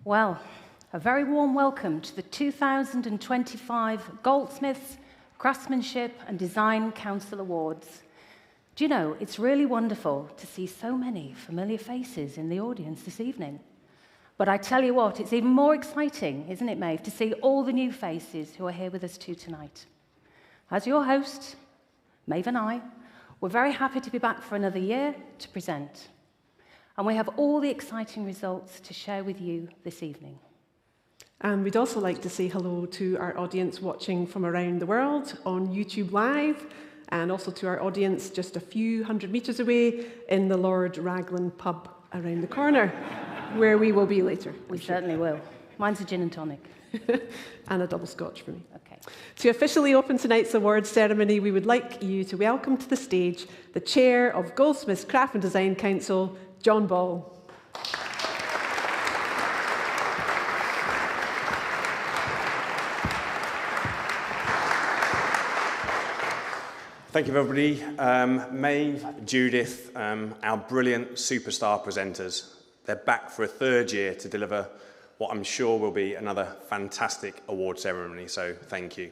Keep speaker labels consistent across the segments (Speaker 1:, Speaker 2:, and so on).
Speaker 1: Well, a very warm welcome to the 2025 Goldsmiths Craftsmanship and Design Council Awards. Do you know, it's really wonderful to see so many familiar faces in the audience this evening. But I tell you what, it's even more exciting, isn't it, Maeve, to see all the new faces who are here with us too tonight. As your host, Maeve and I, we're very happy to be back for another year to present. And we have all the exciting results to share with you this evening.
Speaker 2: And we'd also like to say hello to our audience watching from around the world on YouTube Live, and also to our audience just a few hundred metres away in the Lord Raglan pub around the corner, where we will be later.
Speaker 1: We certainly will. Mine's a gin and tonic.
Speaker 2: And a double scotch for me.
Speaker 1: Okay.
Speaker 2: To officially open tonight's awards ceremony, we would like you to welcome to the stage the Chair of Goldsmiths Craft and Design Council, John Ball.
Speaker 3: Thank you, everybody. Maeve, Judith, our brilliant superstar presenters, they're back for a third year to deliver what I'm sure will be another fantastic award ceremony, so thank you.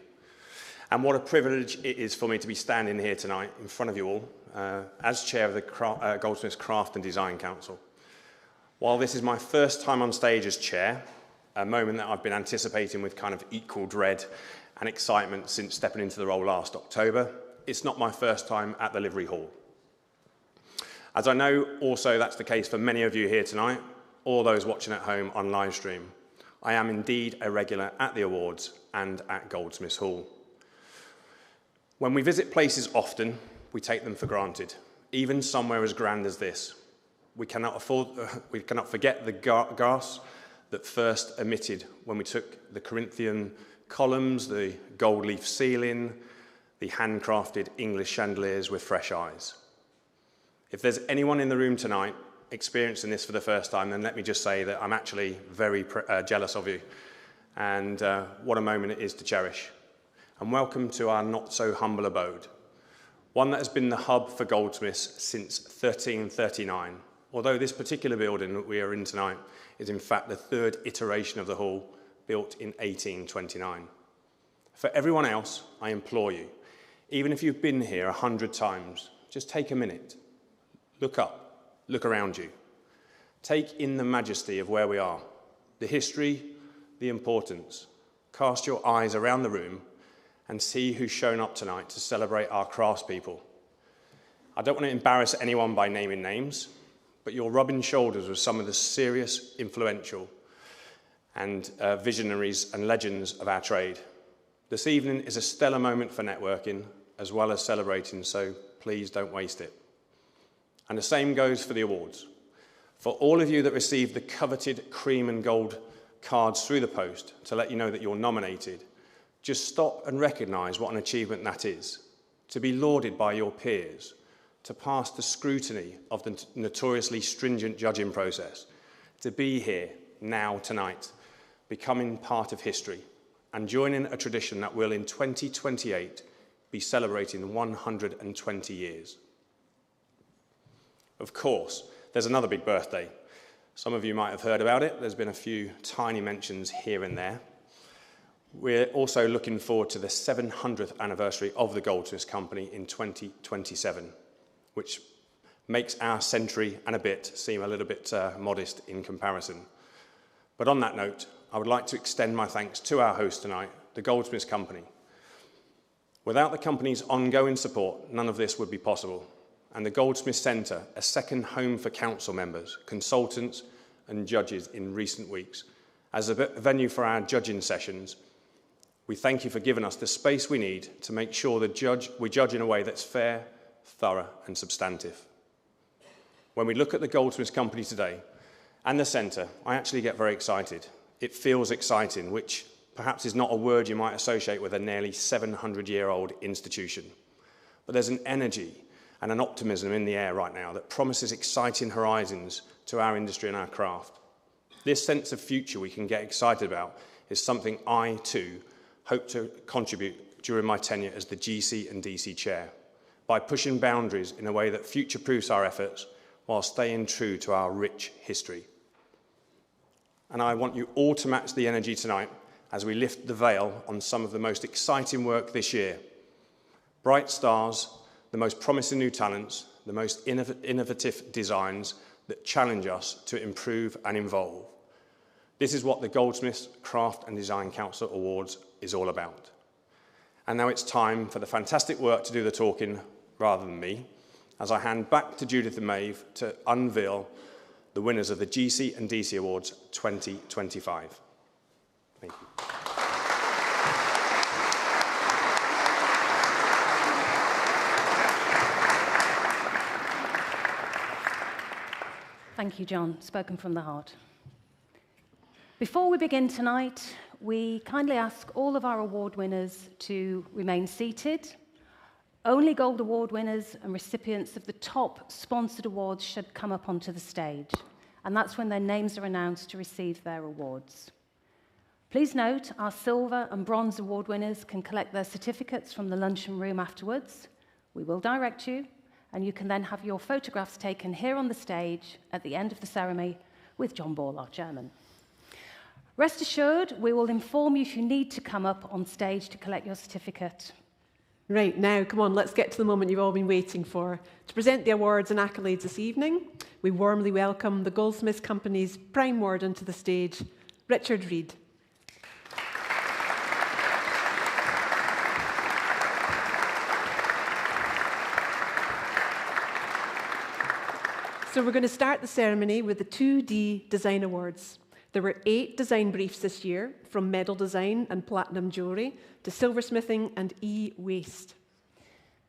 Speaker 3: And what a privilege it is for me to be standing here tonight in front of you all as chair of the Goldsmiths Craft and Design Council. While this is my first time on stage as chair, a moment that I've been anticipating with kind of equal dread and excitement since stepping into the role last October, it's not my first time at the Livery Hall. As I know also that's the case for many of you here tonight, or those watching at home on live stream. I am indeed a regular at the awards and at Goldsmiths Hall. When we visit places often, we take them for granted, even somewhere as grand as this. We cannot forget the gas that first emitted when we took the Corinthian columns, the gold leaf ceiling, the handcrafted English chandeliers with fresh eyes. If there's anyone in the room tonight experiencing this for the first time, then let me just say that I'm actually very jealous of you, and what a moment it is to cherish. And welcome to our not-so-humble abode, one that has been the hub for goldsmiths since 1339, although this particular building that we are in tonight is in fact the third iteration of the hall, built in 1829. For everyone else, I implore you, even if you've been here 100 times, just take a minute, look up, look around you. Take in the majesty of where we are, the history, the importance. Cast your eyes around the room and see who's shown up tonight to celebrate our craftspeople. I don't want to embarrass anyone by naming names, but you're rubbing shoulders with some of the serious, influential and visionaries and legends of our trade. This evening is a stellar moment for networking as well as celebrating, so please don't waste it. And the same goes for the awards. For all of you that received the coveted cream and gold cards through the post to let you know that you're nominated, just stop and recognise what an achievement that is. To be lauded by your peers, to pass the scrutiny of the notoriously stringent judging process, to be here now tonight, becoming part of history, and joining a tradition that will in 2028 be celebrating 120 years. Of course, there's another big birthday. Some of you might have heard about it. There's been a few tiny mentions here and there. We're also looking forward to the 700th anniversary of the Goldsmiths Company in 2027, which makes our century and a bit seem a little bit modest in comparison. But on that note, I would like to extend my thanks to our host tonight, the Goldsmiths Company. Without the company's ongoing support, none of this would be possible. And the Goldsmiths Centre, a second home for council members, consultants and judges in recent weeks, as a venue for our judging sessions, we thank you for giving us the space we need to make sure we judge in a way that's fair, thorough and substantive. When we look at the Goldsmiths Company today and the Centre, I actually get very excited. It feels exciting, which perhaps is not a word you might associate with a nearly 700-year-old institution. But there's an energy and an optimism in the air right now that promises exciting horizons to our industry and our craft. This sense of future we can get excited about is something I, too, hope to contribute during my tenure as the GC&DC chair, by pushing boundaries in a way that future-proofs our efforts while staying true to our rich history. And I want you all to match the energy tonight as we lift the veil on some of the most exciting work this year. Bright stars, the most promising new talents, the most innovative designs that challenge us to improve and evolve. This is what the Goldsmiths Craft and Design Council Awards is all about. And now it's time for the fantastic work to do the talking rather than me, as I hand back to Judith and Maeve to unveil the winners of the GC&DC Awards 2025. Thank you.
Speaker 1: Thank you, John. Spoken from the heart. Before we begin tonight, we kindly ask all of our award winners to remain seated. Only Gold Award winners and recipients of the top sponsored awards should come up onto the stage, and that's when their names are announced to receive their awards. Please note, our silver and bronze award winners can collect their certificates from the luncheon room afterwards. We will direct you, and you can then have your photographs taken here on the stage at the end of the ceremony with John Ball, our chairman. Rest assured, we will inform you if you need to come up on stage to collect your certificate.
Speaker 2: Right, now, come on, let's get to the moment you've all been waiting for. To present the awards and accolades this evening, we warmly welcome the Goldsmiths Company's Prime Warden to the stage, Richard Reid. So we're going to start the ceremony with the 2D Design Awards. There were 8 design briefs this year, from medal design and platinum jewellery to silversmithing and e-waste.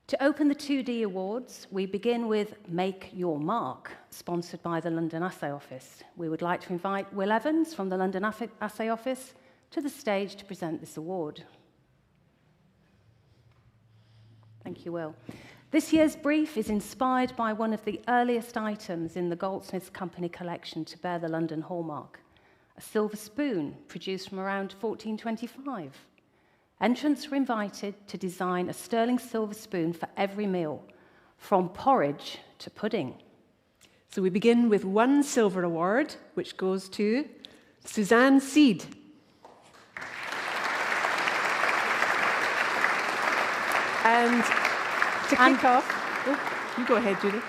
Speaker 1: To open the 2D Awards, we begin with Make Your Mark, sponsored by the London Assay Office. We would like to invite Will Evans from the London Assay Office to the stage to present this award. Thank you, Will. This year's brief is inspired by one of the earliest items in the Goldsmiths Company collection to bear the London hallmark, a silver spoon produced from around 1425. Entrants were invited to design a sterling silver spoon for every meal, from porridge to pudding.
Speaker 2: So we begin with 1 silver award, which goes to Suzanne Seed. And to kick off, you go ahead, Judy.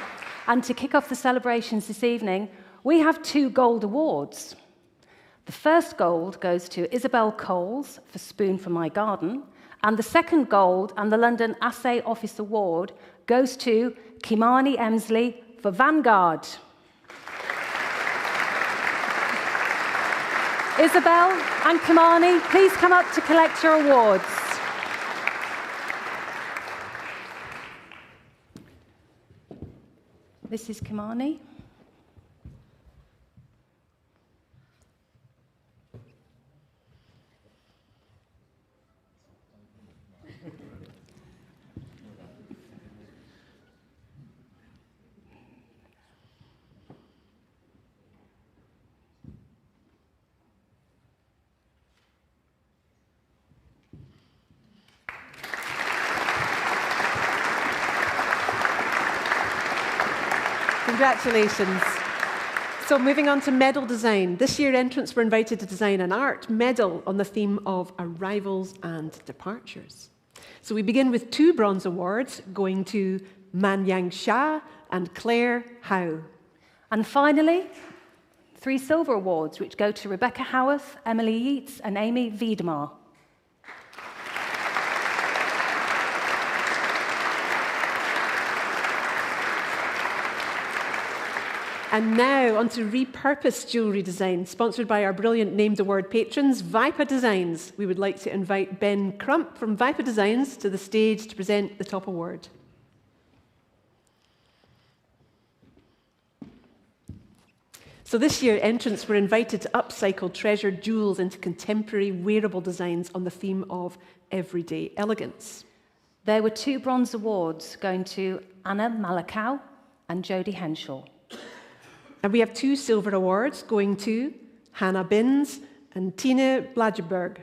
Speaker 1: And to kick off the celebrations this evening, we have 2 gold awards. The first gold goes to Isabel Coles for Spoon for My Garden, and the second gold and the London Assay Office Award goes to Kimani Emsley for Vanguard. Isabel and Kimani, please come up to collect your awards. This is Kimani.
Speaker 2: Congratulations. So moving on to medal design. This year entrants were invited to design an art medal on the theme of arrivals and departures. So we begin with 2 bronze awards going to Manyang Shah and Claire Howe.
Speaker 1: And finally, 3 silver awards, which go to Rebecca Howarth, Emily Yeats, and Amy Wiedemar.
Speaker 2: And now on to repurposed jewellery design, sponsored by our brilliant named award patrons, Vipa Designs. We would like to invite Ben Crump from Vipa Designs to the stage to present the top award. So this year, entrants were invited to upcycle treasured jewels into contemporary wearable designs on the theme of everyday elegance.
Speaker 1: There were 2 bronze awards going to Anna Malakau and Jodie Henshaw.
Speaker 2: And we have 2 silver awards going to Hannah Binns and Tina Blageberg.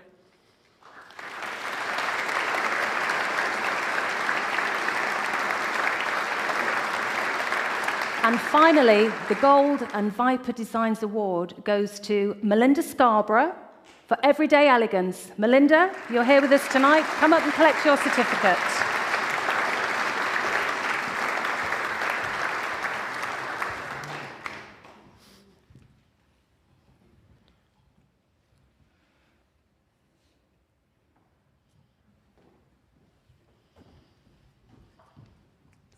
Speaker 1: And finally, the Gold and Viper Designs Award goes to Melinda Scarborough for Everyday Elegance. Melinda, you're here with us tonight. Come up and collect your certificate.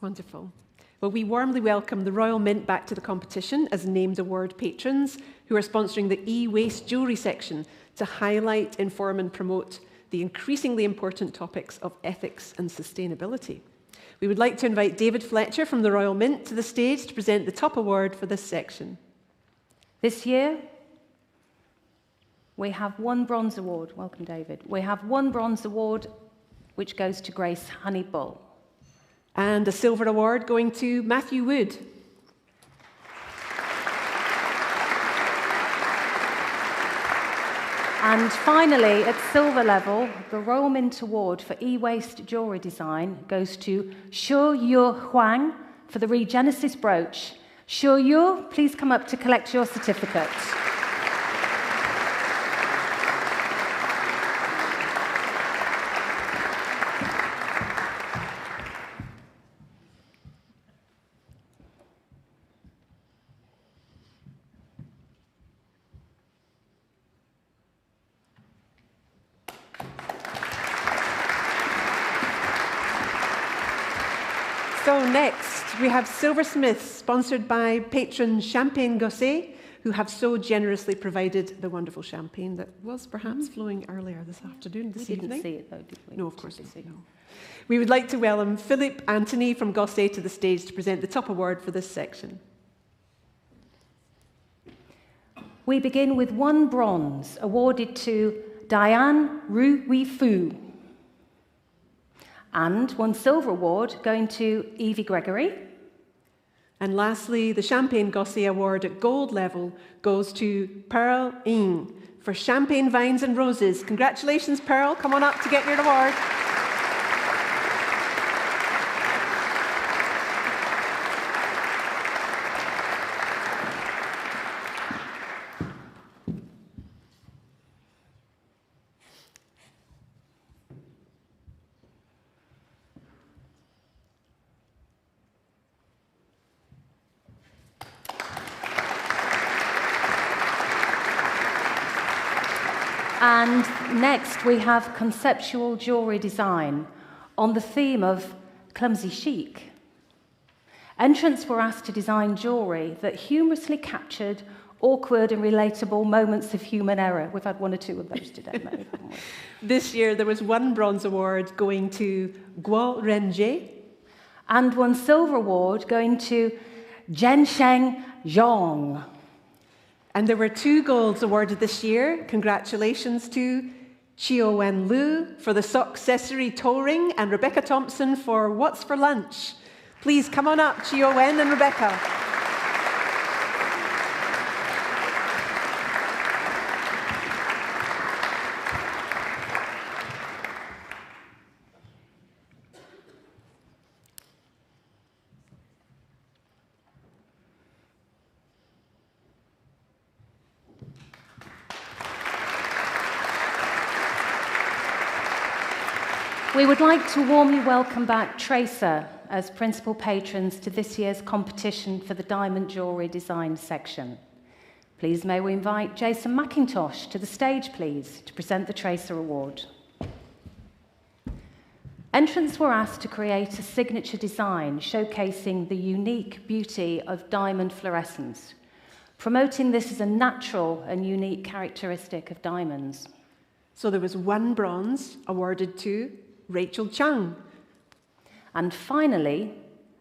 Speaker 2: Wonderful. Well, we warmly welcome the Royal Mint back to the competition as named award patrons who are sponsoring the e-waste jewellery section to highlight, inform and promote the increasingly important topics of ethics and sustainability. We would like to invite David Fletcher from the Royal Mint to the stage to present the top award for this section.
Speaker 1: This year, we have one bronze award. Welcome, David. We have one bronze award, which goes to Grace Honeybull.
Speaker 2: And a silver award going to Matthew Wood.
Speaker 1: And finally, at silver level, the Royal Mint Award for e-waste jewellery design goes to Xu Yu Huang for the Regenesis brooch. Xu Yu, please come up to collect your certificate.
Speaker 2: So next, we have Silversmiths, sponsored by patron Champagne Gosset, who have so generously provided the wonderful champagne that was perhaps flowing earlier this afternoon, this evening.
Speaker 1: We didn't see it, though, did we?
Speaker 2: No, of course not. No. We would like to welcome Philip Anthony from Gosset to the stage to present the top award for this section.
Speaker 1: We begin with one bronze awarded to Diane Ru Fu. And one silver award going to Evie Gregory.
Speaker 2: And lastly, the Champagne Gosset Award at gold level goes to Pearl Ng for Champagne Vines and Roses. Congratulations, Pearl. Come on up to get your award.
Speaker 1: And next we have conceptual jewellery design on the theme of clumsy chic. Entrants were asked to design jewellery that humorously captured awkward and relatable moments of human error. We've had one or two of those today, Mary, haven't we?
Speaker 2: This year there was one bronze award going to Guo Renjie.
Speaker 1: And one silver award going to Zhensheng Zhong.
Speaker 2: And there were two golds awarded this year. Congratulations to Chio Wen Lu for the sock accessory toe ring and Rebecca Thompson for What's for Lunch. Please come on up, Chio Wen and Rebecca.
Speaker 1: We would like to warmly welcome back Tracer as principal patrons to this year's competition for the Diamond Jewellery Design section. Please may we invite Jason McIntosh to the stage, please, to present the Tracer Award. Entrants were asked to create a signature design showcasing the unique beauty of diamond fluorescence, promoting this as a natural and unique characteristic of diamonds.
Speaker 2: So there was one bronze awarded to Rachel Chung.
Speaker 1: And finally,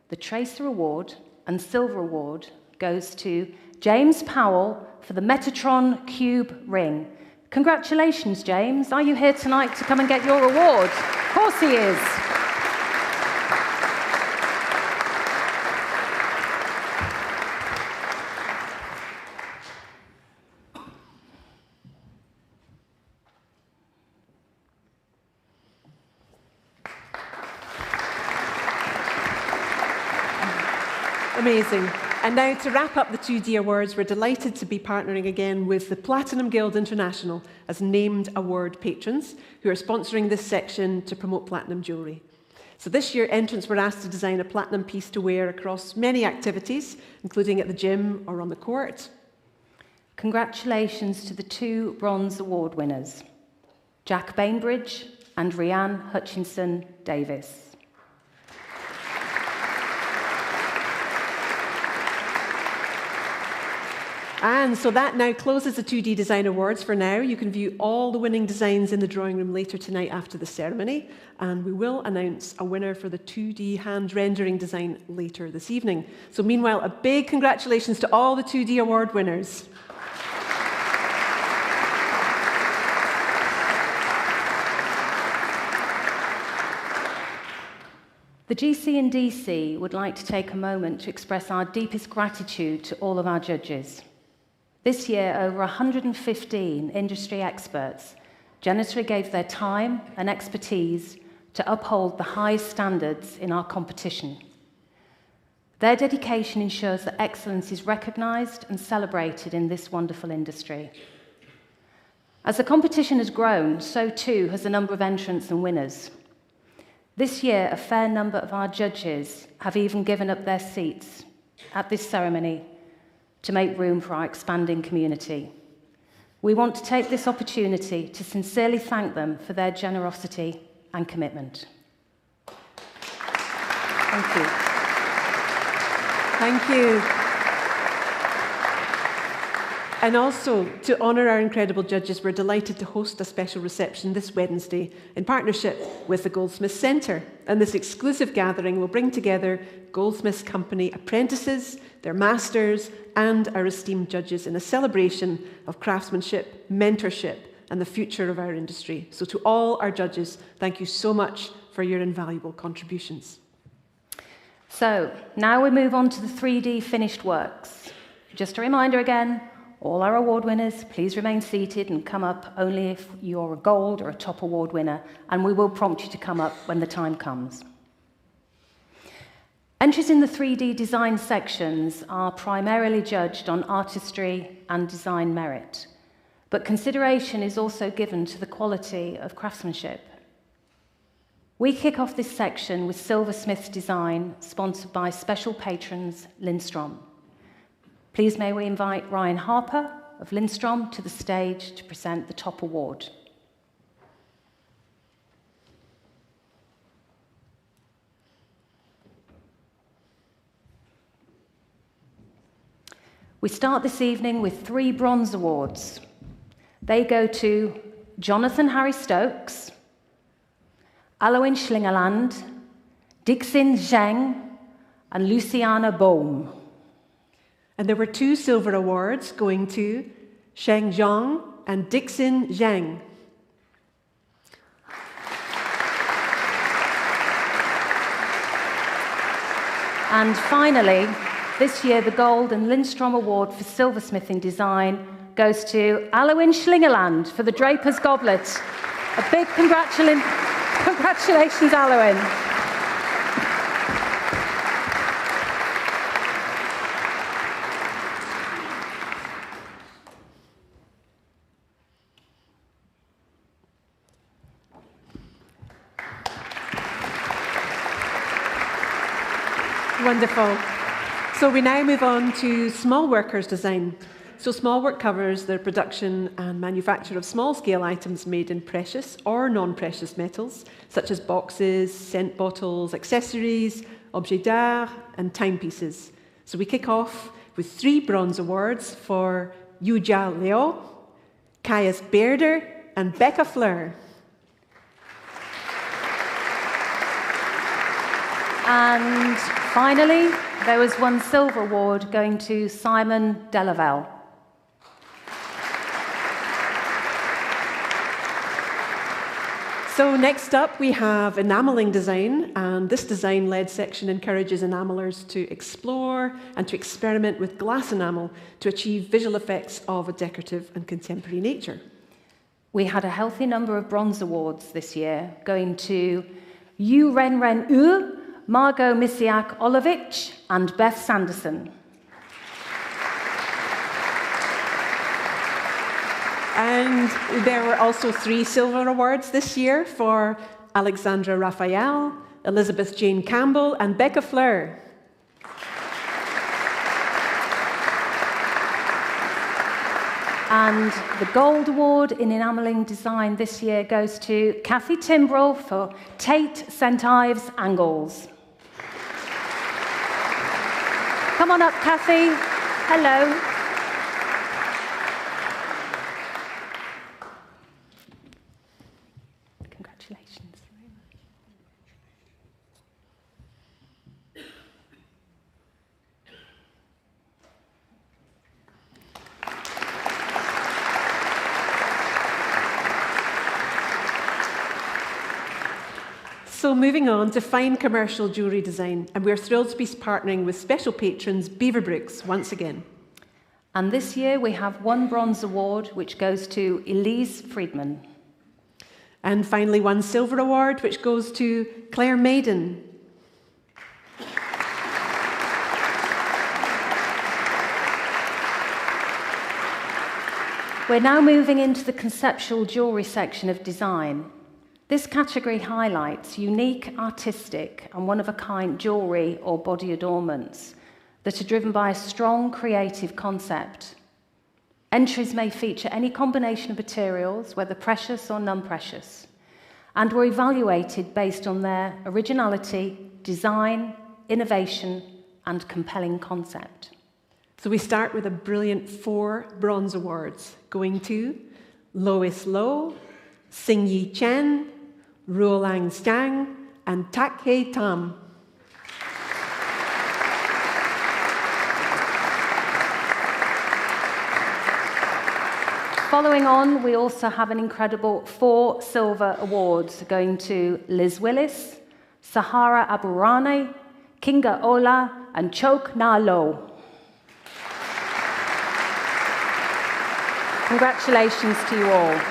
Speaker 1: the Tracer Award and Silver Award goes to James Powell for the Metatron Cube Ring. Congratulations, James. Are you here tonight to come and get your award? Of course he is.
Speaker 2: Amazing. And now, to wrap up the 2D Awards, we're delighted to be partnering again with the Platinum Guild International as named award patrons, who are sponsoring this section to promote platinum jewellery. So this year, entrants were asked to design a platinum piece to wear across many activities, including at the gym or on the court.
Speaker 1: Congratulations to the 2 Bronze Award winners, Jack Bainbridge and Rianne Hutchinson Davis.
Speaker 2: And so that now closes the 2D Design Awards for now. You can view all the winning designs in the drawing room later tonight after the ceremony, and we will announce a winner for the 2D hand rendering design later this evening. So meanwhile, a big congratulations to all the 2D award winners.
Speaker 1: The GC&DC would like to take a moment to express our deepest gratitude to all of our judges. This year, over 115 industry experts generously gave their time and expertise to uphold the highest standards in our competition. Their dedication ensures that excellence is recognised and celebrated in this wonderful industry. As the competition has grown, so too has the number of entrants and winners. This year, a fair number of our judges have even given up their seats at this ceremony to make room for our expanding community. We want to take this opportunity to sincerely thank them for their generosity and commitment. Thank you.
Speaker 2: Thank you. And also, to honour our incredible judges, we're delighted to host a special reception this Wednesday in partnership with the Goldsmiths Centre. And this exclusive gathering will bring together Goldsmiths Company apprentices, their masters, and our esteemed judges in a celebration of craftsmanship, mentorship, and the future of our industry. So to all our judges, thank you so much for your invaluable contributions.
Speaker 1: So, now we move on to the 3D finished works. Just a reminder again, all our award winners, please remain seated and come up only if you're a gold or a top award winner, and we will prompt you to come up when the time comes. Entries in the 3D design sections are primarily judged on artistry and design merit, but consideration is also given to the quality of craftsmanship. We kick off this section with Silversmiths Design, sponsored by special patrons Lindstrom. Please may we invite Ryan Harper of Lindstrom to the stage to present the top award. We start this evening with 3 bronze awards. They go to Jonathan Harry Stokes, Alwyn Schlingerland, Dixin Zheng, and Luciana Bohm.
Speaker 2: And there were 2 silver awards going to Sheng Zhang and Dixin Zhang.
Speaker 1: And finally, this year the Gold and Lindstrom Award for Silversmithing Design goes to Alwyn Schlingerland for the Draper's Goblet. A big congratulations, Alwyn.
Speaker 2: Wonderful. So we now move on to small workers design. So small work covers the production and manufacture of small-scale items made in precious or non-precious metals, such as boxes, scent bottles, accessories, objets d'art, and timepieces. So we kick off with 3 bronze awards for Yujia Leo, Caius Bearder, and Becca Fleur.
Speaker 1: And finally, there was 1 silver award going to Simon Delaval.
Speaker 2: So next up we have enamelling design, and this design-led section encourages enamelers to explore and to experiment with glass enamel to achieve visual effects of a decorative and contemporary nature.
Speaker 1: We had a healthy number of bronze awards this year, going to Yu Ren Ren U, Margot Misiak Olovich, and Beth Sanderson.
Speaker 2: And there were also 3 silver awards this year for Alexandra Raphael, Elizabeth Jane Campbell, and Becca Fleur.
Speaker 1: And the Gold Award in Enamelling Design this year goes to Kathy Timbrell for Tate St Ives Angles. Come on up, Kathy. Hello. Congratulations.
Speaker 2: So moving on to fine commercial jewellery design, and we're thrilled to be partnering with special patrons Beaverbrooks once again.
Speaker 1: And this year we have 1 bronze award, which goes to Elise Friedman.
Speaker 2: And finally 1 silver award, which goes to Claire Maiden.
Speaker 1: We're now moving into the conceptual jewellery section of design. This category highlights unique, artistic, and one-of-a-kind jewellery or body adornments that are driven by a strong creative concept. Entries may feature any combination of materials, whether precious or non-precious, and were evaluated based on their originality, design, innovation, and compelling concept.
Speaker 2: So we start with a brilliant 4 bronze awards, going to Lois Lowe, Sing Yi Chen, Ruolang Stang, and Tak Hei Tam.
Speaker 1: Following on, we also have an incredible 4 silver awards going to Liz Willis, Sahara Aburane, Kinga Ola, and Chok Na Lo. Congratulations to you all.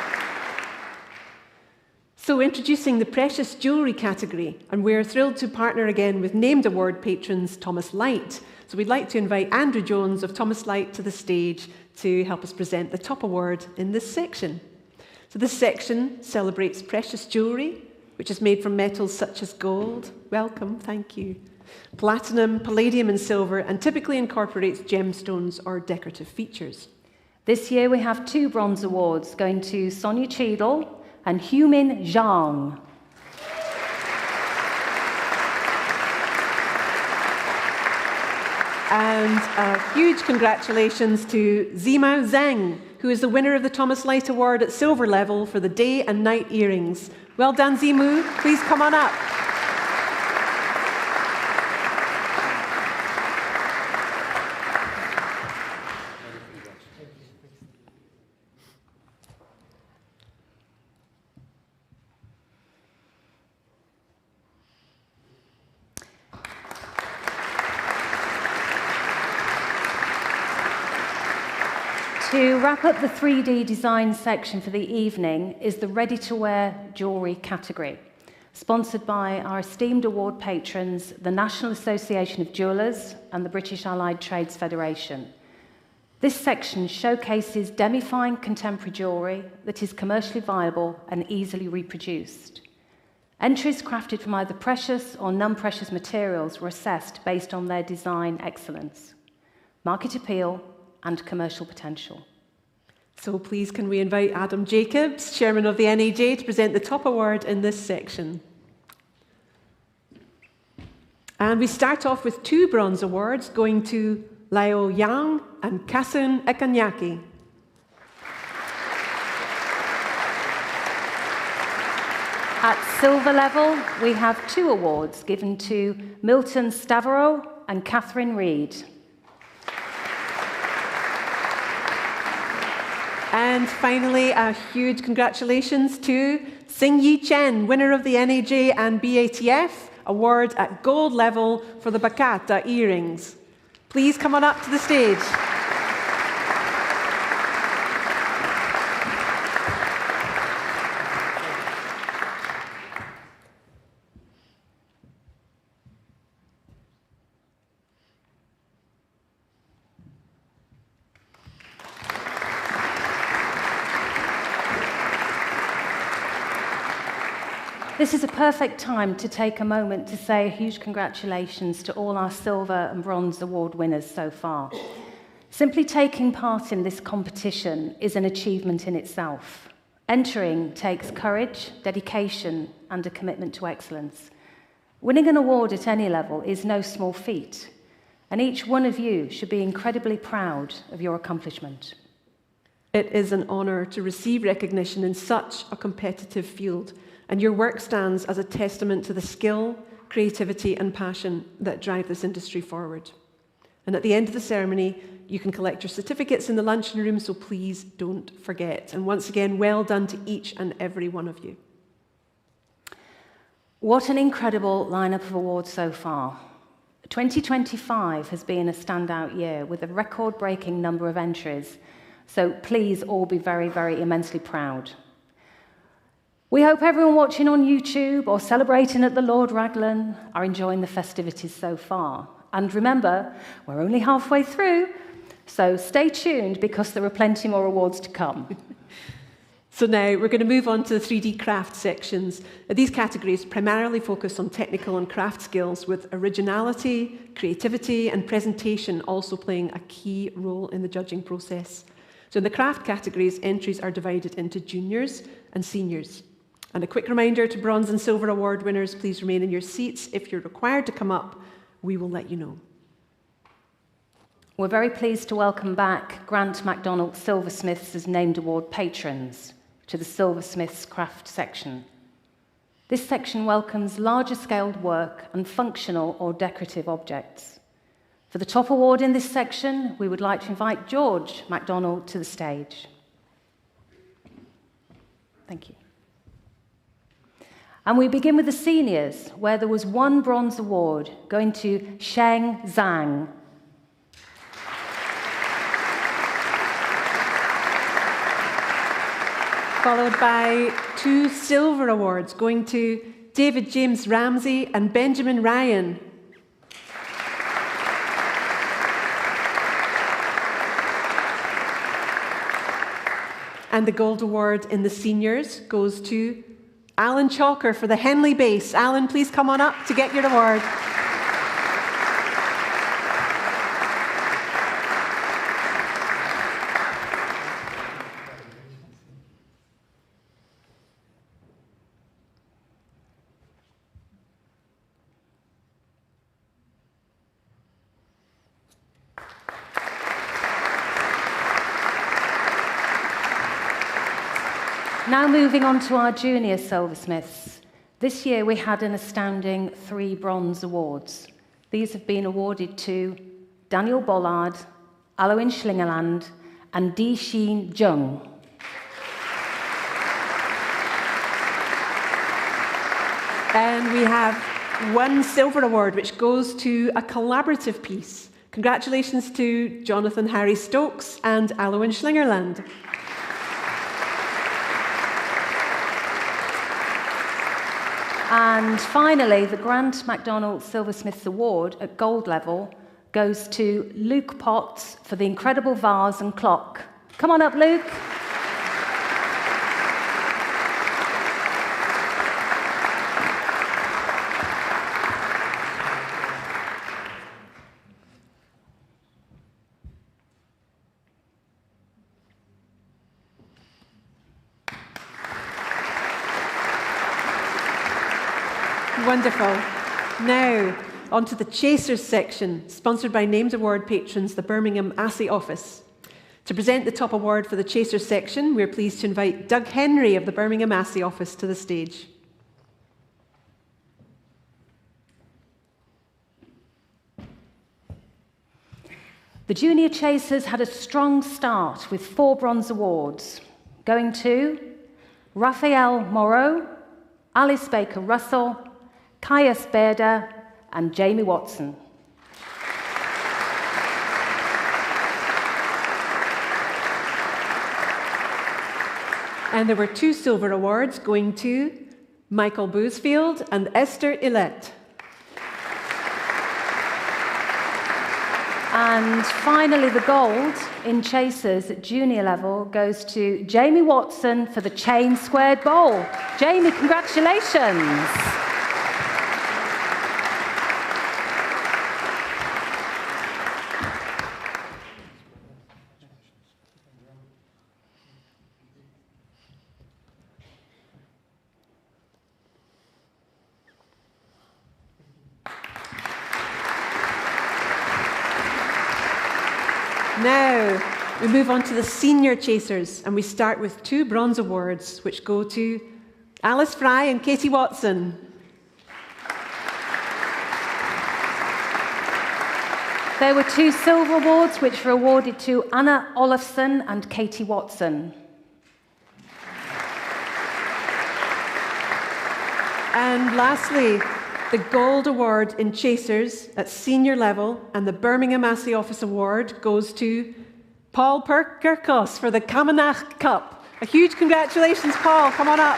Speaker 2: So introducing the precious jewellery category, and we're thrilled to partner again with named award patrons Thomas Light. So we'd like to invite Andrew Jones of Thomas Light to the stage to help us present the top award in this section. So this section celebrates precious jewellery, which is made from metals such as gold, welcome, thank you, platinum, palladium and silver, and typically incorporates gemstones or decorative features.
Speaker 1: This year we have 2 bronze awards going to Sonia Cheadle and Humin Zhang.
Speaker 2: And a huge congratulations to Zimao Zhang, who is the winner of the Thomas Light Award at silver level for the day and night earrings. Well done, Zimu. Please come on up.
Speaker 1: To wrap up the 3D design section for the evening is the ready-to-wear jewellery category, sponsored by our esteemed award patrons, the National Association of Jewellers and the British Allied Trades Federation. This section showcases demi-fine contemporary jewellery that is commercially viable and easily reproduced. Entries crafted from either precious or non-precious materials were assessed based on their design excellence, market appeal, and commercial potential.
Speaker 2: So please can we invite Adam Jacobs, Chairman of the NAJ, to present the top award in this section. And we start off with 2 bronze awards going to Lao Yang and Kasun Ekanyaki.
Speaker 1: At silver level, we have 2 awards given to Milton Stavro and Catherine Reed.
Speaker 2: And finally, a huge congratulations to Sing Yi Chen, winner of the NAJ and BATF award at gold level for the Bacata earrings. Please come on up to the stage.
Speaker 1: This is a perfect time to take a moment to say a huge congratulations to all our silver and bronze award winners so far. Simply taking part in this competition is an achievement in itself. Entering takes courage, dedication, and a commitment to excellence. Winning an award at any level is no small feat, and each one of you should be incredibly proud of your accomplishment.
Speaker 2: It is an honour to receive recognition in such a competitive field, and your work stands as a testament to the skill, creativity, and passion that drive this industry forward. And at the end of the ceremony, you can collect your certificates in the luncheon room, so please don't forget. And once again, well done to each and every one of you.
Speaker 1: What an incredible lineup of awards so far. 2025 has been a standout year with a record-breaking number of entries, so please all be very, very immensely proud. We hope everyone watching on YouTube or celebrating at the Lord Raglan are enjoying the festivities so far. And remember, we're only halfway through, so stay tuned because there are plenty more awards to come.
Speaker 2: So now we're going to move on to the 3D craft sections. These categories primarily focus on technical and craft skills, with originality, creativity, and presentation also playing a key role in the judging process. So in the craft categories, entries are divided into juniors and seniors. And a quick reminder to bronze and silver award winners, please remain in your seats. If you're required to come up, we will let you know.
Speaker 1: We're very pleased to welcome back Grant MacDonald Silversmiths as named award patrons to the Silversmiths Craft section. This section welcomes larger scaled work and functional or decorative objects. For the top award in this section, we would like to invite George MacDonald to the stage. Thank you. And we begin with the seniors, where there was one bronze award going to Sheng Zhang.
Speaker 2: Followed by 2 silver awards going to David James Ramsey and Benjamin Ryan. And the gold award in the seniors goes to Alan Chalker for the Henley base. Alan, please come on up to get your award.
Speaker 1: Now moving on to our junior silversmiths. This year we had an astounding 3 bronze awards. These have been awarded to Daniel Bollard, Aloin Schlingerland, and Di-Xin Zheng.
Speaker 2: And we have 1 silver award, which goes to a collaborative piece. Congratulations to Jonathan Harry Stokes and Aloin Schlingerland.
Speaker 1: And finally, the Grant MacDonald Silversmiths Award at gold level goes to Luke Potts for the incredible vase and clock. Come on up, Luke.
Speaker 2: Wonderful. Now, on to the Chasers section, sponsored by named award patrons, the Birmingham Assay Office. To present the top award for the Chasers section, we're pleased to invite Doug Henry of the Birmingham Assay Office to the stage.
Speaker 1: The Junior Chasers had a strong start with 4 bronze awards, going to Raphael Moreau, Alice Baker-Russell, Kaya Sperda, and Jamie Watson.
Speaker 2: And there were 2 silver awards going to Michael Boosfield and Esther Illette.
Speaker 1: And finally, the gold in chasers at junior level goes to Jamie Watson for the chain squared bowl. Jamie, congratulations.
Speaker 2: Now, we move on to the senior chasers, and we start with 2 bronze awards, which go to Alice Fry and Katie Watson.
Speaker 1: There were 2 silver awards, which were awarded to Anna Olafsson and Katie Watson.
Speaker 2: And lastly, the Gold Award in Chasers at senior level and the Birmingham Massey Office Award goes to Paul Kirkos for the Camanach Cup. A huge congratulations, Paul. Come on up.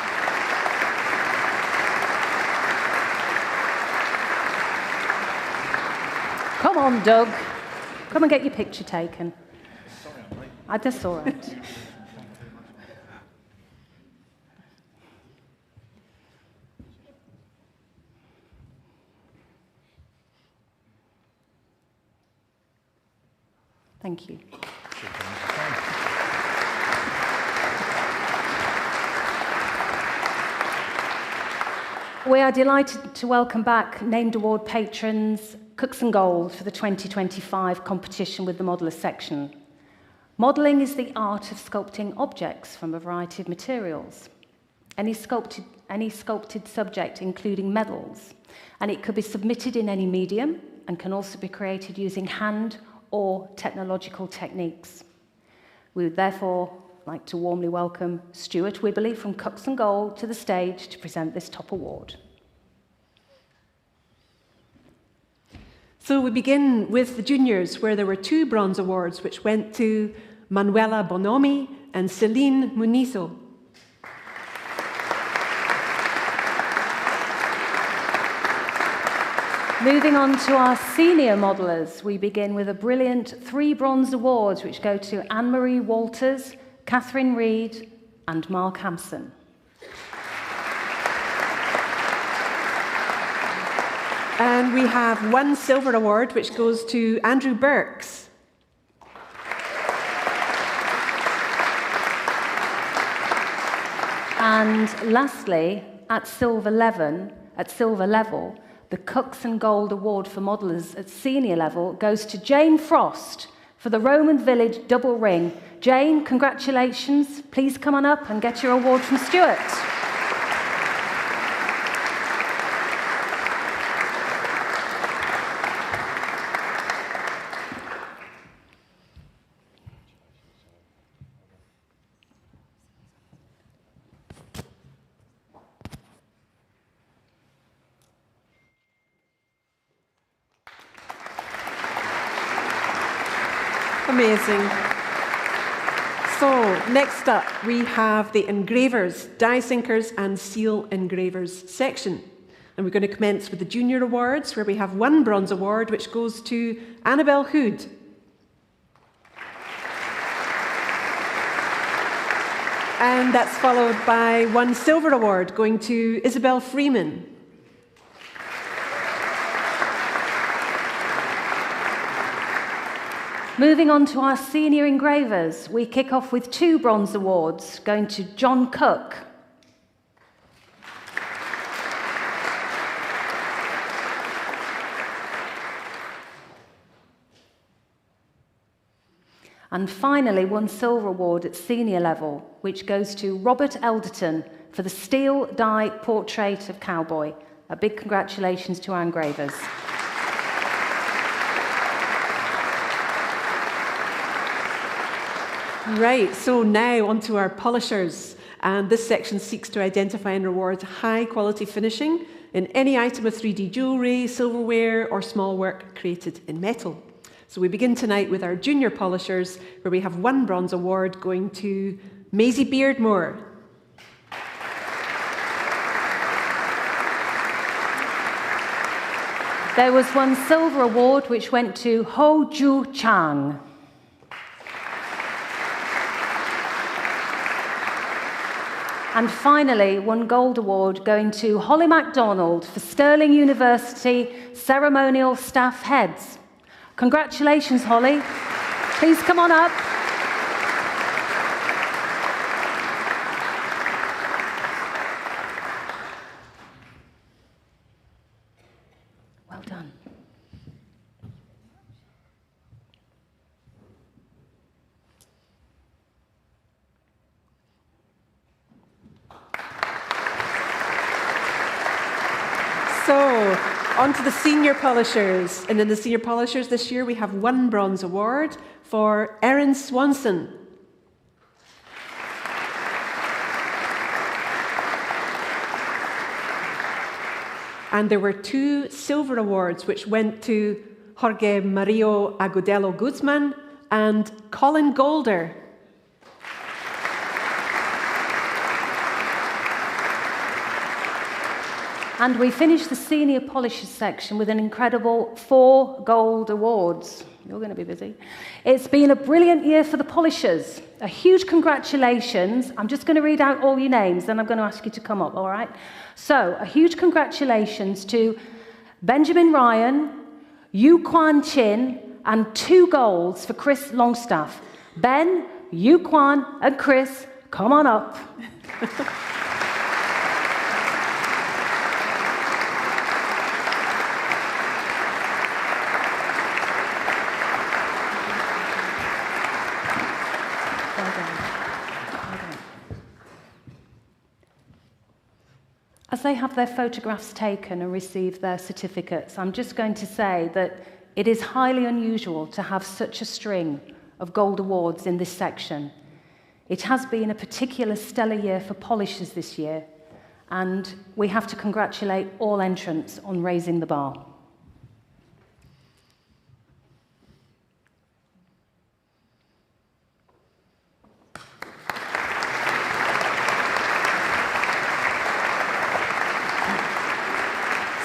Speaker 1: Come on, Doug. Come and get your picture taken. That's all right. Thank you. We are delighted to welcome back named award patrons Cooks and Gold for the 2025 competition with the Modeller section. Modelling is the art of sculpting objects from a variety of materials. Any sculpted subject, including medals, and it could be submitted in any medium and can also be created using hand or technological techniques. We would therefore like to warmly welcome Stuart Wibberley from Cooks and Gold to the stage to present this top award.
Speaker 2: So we begin with the juniors, where there were 2 bronze awards, which went to Manuela Bonomi and Celine Munizo.
Speaker 1: Moving on to our senior modellers, we begin with a brilliant 3 bronze awards, which go to Anne-Marie Walters, Catherine Reed, and Mark Hampson.
Speaker 2: And we have 1 silver award, which goes to Andrew Burks.
Speaker 1: And lastly, at silver level, the Cooks and Gold Award for Modellers at senior level goes to Jane Frost for the Roman Village double ring. Jane, congratulations. Please come on up and get your award from Stuart.
Speaker 2: Amazing. So, next up, we have the engravers, die sinkers, and seal engravers section. And we're going to commence with the junior awards, where we have 1 bronze award, which goes to Annabelle Hood. And that's followed by 1 silver award, going to Isabel Freeman.
Speaker 1: Moving on to our senior engravers, we kick off with 2 bronze awards, going to John Cook. And finally, 1 silver award at senior level, which goes to Robert Elderton for the steel die portrait of Cowboy. A big congratulations to our engravers.
Speaker 2: Right, so now onto our polishers. And this section seeks to identify and reward high-quality finishing in any item of 3D jewellery, silverware, or small work created in metal. So we begin tonight with our junior polishers, where we have 1 bronze award going to Maisie Beardmore.
Speaker 1: There was one silver award which went to Ho Ju Chang. And finally, one gold award going to Holly MacDonald for Stirling University Ceremonial Staff Heads. Congratulations, Holly. Please come on up. Well done.
Speaker 2: So, on to the senior polishers. And in the senior polishers this year, we have one bronze award for Erin Swanson. And there were two silver awards, which went to Jorge Mario Agudelo Guzman and Colin Golder.
Speaker 1: And we finished the senior polishers section with an incredible 4 gold awards. You're going to be busy. It's been a brilliant year for the polishers. A huge congratulations. I'm just going to read out all your names, then I'm going to ask you to come up, all right? So, a huge congratulations to Benjamin Ryan, Yu Kwan Chin, and 2 golds for Chris Longstaff. Ben, Yu Kwan, and Chris, come on up. As they have their photographs taken and receive their certificates, I'm just going to say that it is highly unusual to have such a string of gold awards in this section. It has been a particular stellar year for polishers this year, and we have to congratulate all entrants on raising the bar.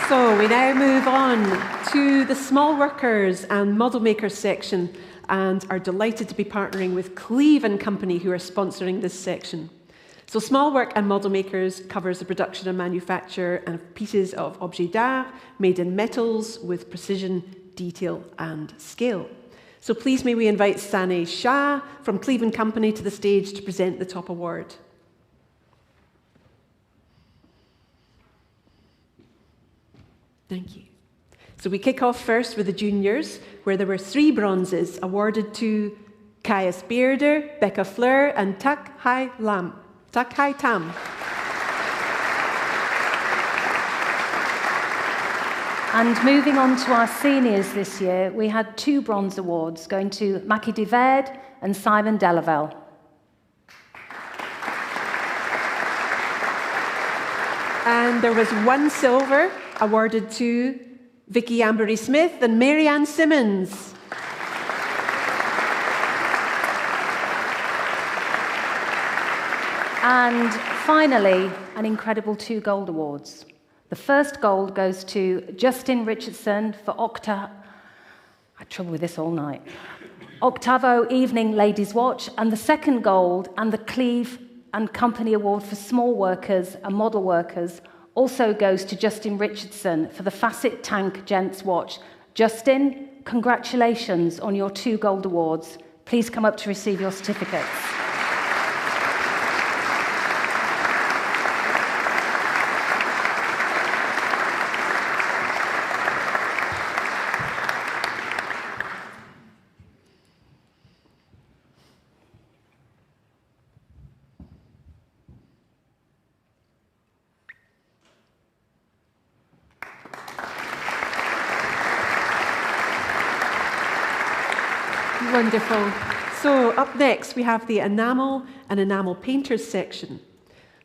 Speaker 2: So we now move on to the small workers and model makers section, and are delighted to be partnering with Cleve & Company, who are sponsoring this section. So small work and model makers covers the production and manufacture of pieces of objets d'art made in metals with precision, detail and scale. So please may we invite Sane Shah from Cleve & Company to the stage to present the top award. Thank you. So we kick off first with the juniors, where there were 3 bronzes awarded to Caius Bearder, Becca Fleur, and Tak Hai Tam.
Speaker 1: And moving on to our seniors this year, we had 2 bronze awards going to Mackie de Verde and Simon Delaval.
Speaker 2: And there was 1 silver awarded to Vicky Ambery Smith and Marianne Simmons.
Speaker 1: And finally, an incredible 2 gold awards. The first gold goes to Justin Richardson for I had trouble with this all night. Octavo Evening Ladies Watch, and the second gold and the Cleve & Company Award for Small Workers and Model Workers also goes to Justin Richardson for the Facet Tank Gents Watch. Justin, congratulations on your 2 gold awards. Please come up to receive your certificates.
Speaker 2: Wonderful. So up next, we have the enamel and enamel painters section.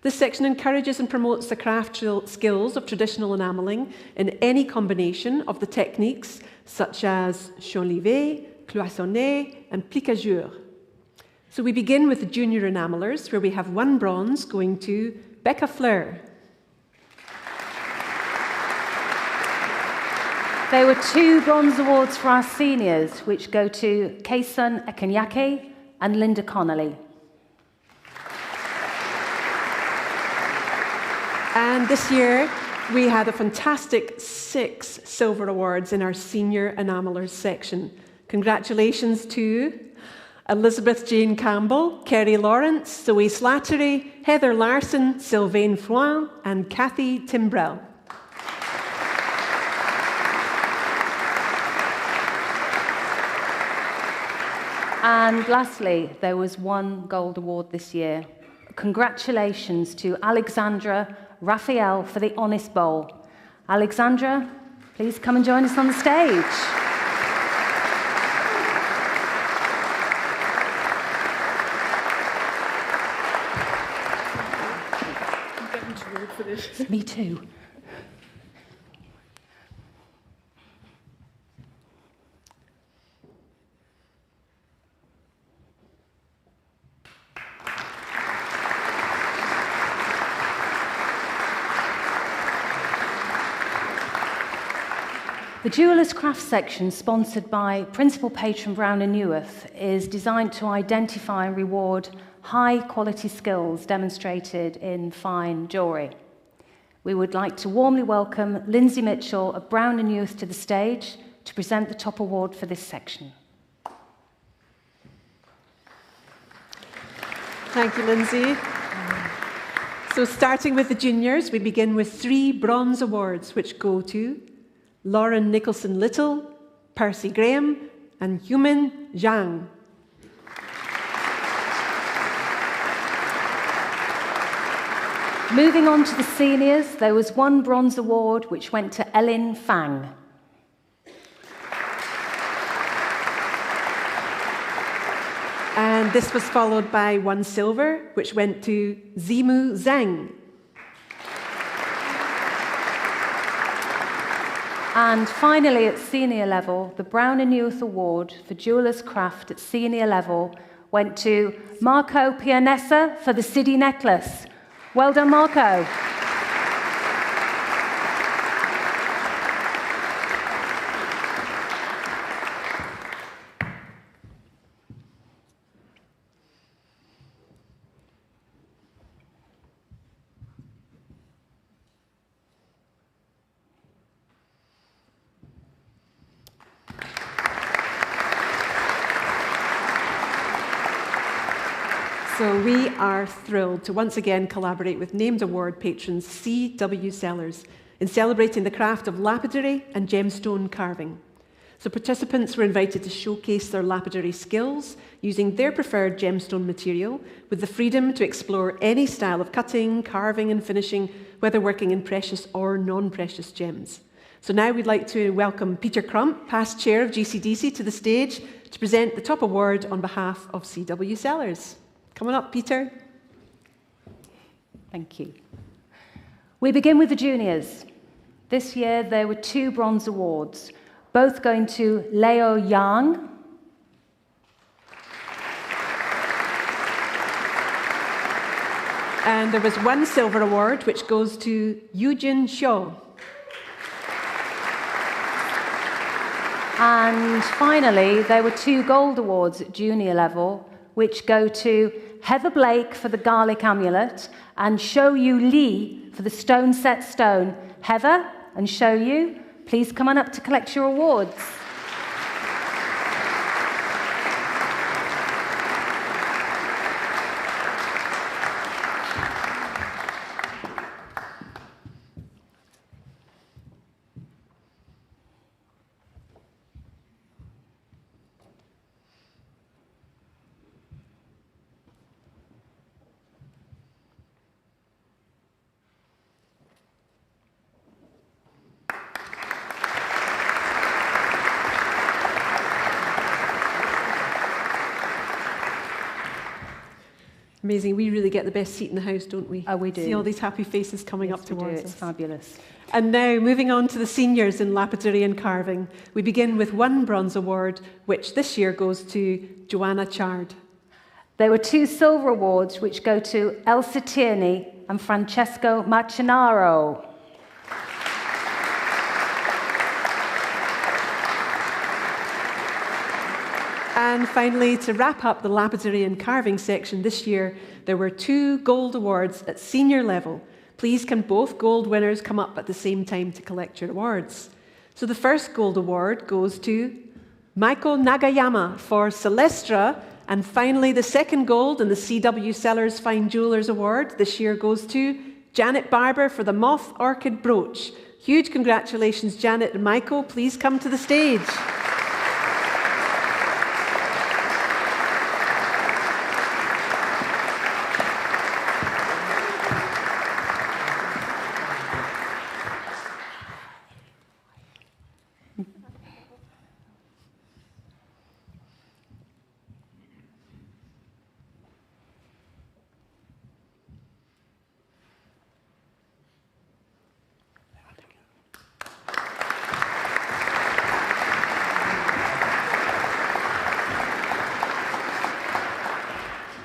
Speaker 2: This section encourages and promotes the craft skills of traditional enameling in any combination of the techniques such as chanlivé, cloisonné, and plicature. So we begin with the junior enamelers, where we have 1 bronze going to Becca Fleur.
Speaker 1: There were 2 bronze awards for our seniors, which go to Kaysun Ekanyake and Linda Connolly.
Speaker 2: And this year, we had a fantastic 6 silver awards in our senior enamelers section. Congratulations to Elizabeth Jane Campbell, Kerry Lawrence, Zoe Slattery, Heather Larson, Sylvain Froin, and Kathy Timbrell.
Speaker 1: And lastly, there was 1 gold award this year. Congratulations to Alexandra Raphael for the Honest Bowl. Alexandra, please come and join us on the stage.
Speaker 2: I'm getting too old for this.
Speaker 1: Me too. The Jewellers Craft section, sponsored by Principal Patron Brown & Newith, is designed to identify and reward high-quality skills demonstrated in fine jewellery. We would like to warmly welcome Lindsay Mitchell of Brown & Newith to the stage to present the top award for this section.
Speaker 2: Thank you, Lindsay. So starting with the juniors, we begin with 3 bronze awards, which go to Lauren Nicholson-Little, Percy Graham, and Yumin Zhang.
Speaker 1: Moving on to the seniors, there was 1 bronze award which went to Ellen Fang.
Speaker 2: And this was followed by 1 silver, which went to Zimu Zhang.
Speaker 1: And finally, at senior level, the Brown & Newith Award for Jewellers Craft at senior level went to Marco Pianessa for the City Necklace. Well done, Marco.
Speaker 2: So we are thrilled to once again collaborate with named award patrons C.W. Sellers in celebrating the craft of lapidary and gemstone carving. So participants were invited to showcase their lapidary skills using their preferred gemstone material with the freedom to explore any style of cutting, carving and finishing, whether working in precious or non-precious gems. So now we'd like to welcome Peter Crump, past chair of GCDC, to the stage to present the top award on behalf of C.W. Sellers. Come on up, Peter.
Speaker 1: Thank you. We begin with the juniors. This year there were 2 bronze awards, both going to Leo Yang
Speaker 2: and there was 1 silver award, which goes to Yujin Xiao.
Speaker 1: And finally, there were 2 gold awards at junior level, which go to Heather Blake for the garlic amulet and Shou Yu Li for the stone set stone. Heather and Shou Yu, please come on up to collect your awards.
Speaker 2: Amazing. We really get the best seat in the house, don't we?
Speaker 1: Oh, we do.
Speaker 2: See all these happy faces coming
Speaker 1: Yes,
Speaker 2: up towards us.
Speaker 1: It's fabulous.
Speaker 2: And now, moving on to the seniors in lapidary and carving, we begin with 1 bronze award, which this year goes to Joanna Chard.
Speaker 1: There were 2 silver awards, which go to Elsa Tierney and Francesco Machinaro.
Speaker 2: And finally, to wrap up the lapidary and carving section this year, there were 2 gold awards at senior level. Please can both gold winners come up at the same time to collect your awards. So the first gold award goes to Maiko Nagayama for Celestra, and finally the second gold in the CW Sellers Fine Jewellers Award this year goes to Janet Barber for the Moth Orchid Brooch. Huge congratulations, Janet and Maiko. Please come to the stage.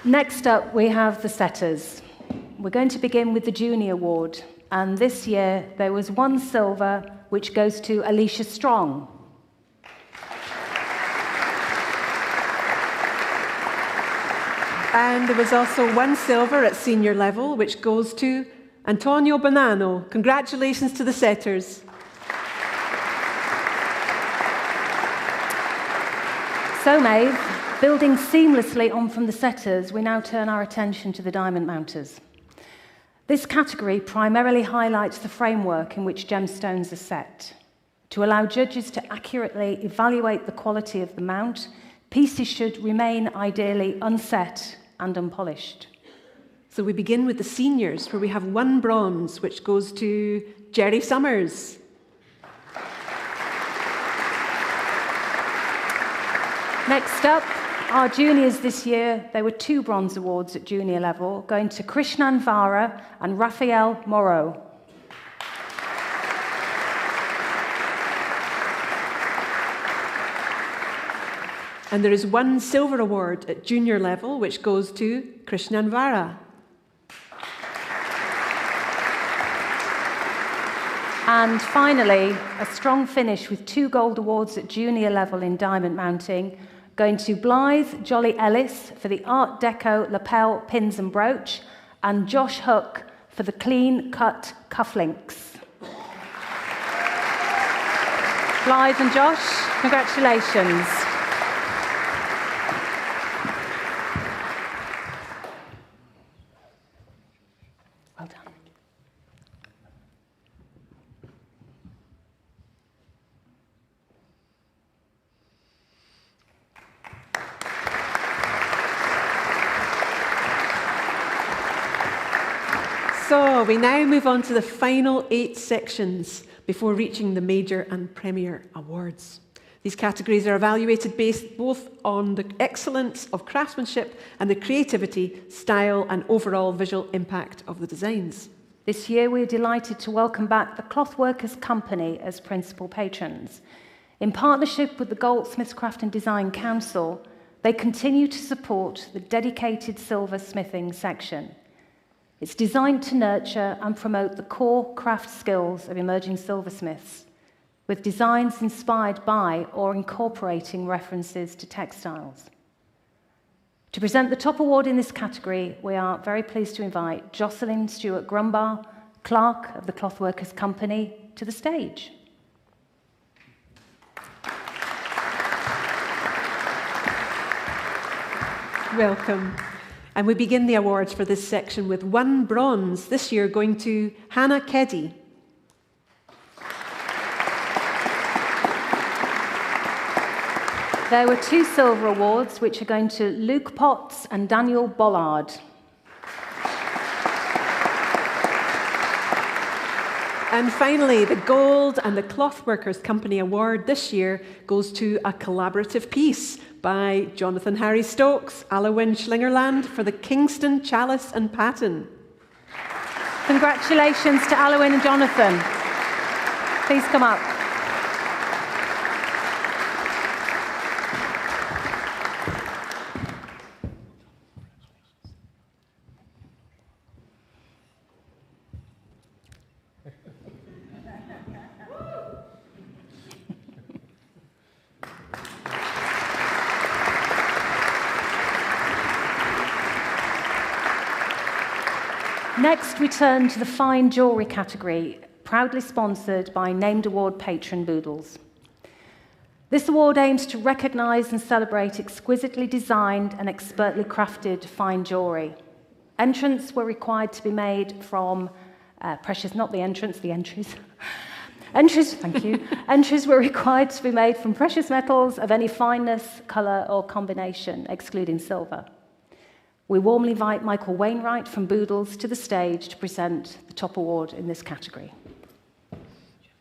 Speaker 1: Next up, we have the setters. We're going to begin with the Junior Award, and this year there was 1 silver, which goes to Alicia Strong.
Speaker 2: And there was also 1 silver at senior level, which goes to Antonio Bonanno. Congratulations to the setters.
Speaker 1: So, Maeve, building seamlessly on from the setters, we now turn our attention to the diamond mounters. This category primarily highlights the framework in which gemstones are set. To allow judges to accurately evaluate the quality of the mount, pieces should remain ideally unset and unpolished.
Speaker 2: So we begin with the seniors, where we have 1 bronze, which goes to Jerry Summers.
Speaker 1: Next up, our juniors this year, there were 2 bronze awards at junior level, going to Krishnan Vara and Raphael Moreau.
Speaker 2: And there is 1 silver award at junior level, which goes to Krishnan Vara.
Speaker 1: And finally, a strong finish with 2 gold awards at junior level in diamond mounting, going to Blythe Jolly Ellis for the Art Deco lapel pins and brooch, and Josh Hook for the clean cut cufflinks. Blythe and Josh, congratulations. Well done.
Speaker 2: So we now move on to the final 8 sections before reaching the major and premier awards. These categories are evaluated based both on the excellence of craftsmanship and the creativity, style, and overall visual impact of the designs.
Speaker 1: This year, we're delighted to welcome back the Clothworkers Company as principal patrons. In partnership with the Goldsmiths Craft Design Council, they continue to support the dedicated silversmithing section. It's designed to nurture and promote the core craft skills of emerging silversmiths, with designs inspired by or incorporating references to textiles. To present the top award in this category, we are very pleased to invite Jocelyn Stewart Grumbar, Clerk of the Clothworkers Company, to the stage.
Speaker 2: Welcome. And we begin the awards for this section with 1 bronze, this year going to Hannah Keddy.
Speaker 1: There were 2 silver awards, which are going to Luke Potts and Daniel Bollard.
Speaker 2: And finally, the Gold and the Clothworkers Company Award this year goes to a collaborative piece by Jonathan Harry Stokes, Alwyn Schlingerland for the Kingston Chalice and Paten.
Speaker 1: Congratulations to Alwyn and Jonathan. Please come up. Next, we turn to the fine jewellery category, proudly sponsored by named award patron Boodles. This award aims to recognise and celebrate exquisitely designed and expertly crafted fine jewellery. Entrants were required to be made from precious, not the entrance, the entries. Entries, thank you. Entries were required to be made from precious metals of any fineness, colour or combination, excluding silver. We warmly invite Michael Wainwright from Boodles to the stage to present the top award in this category.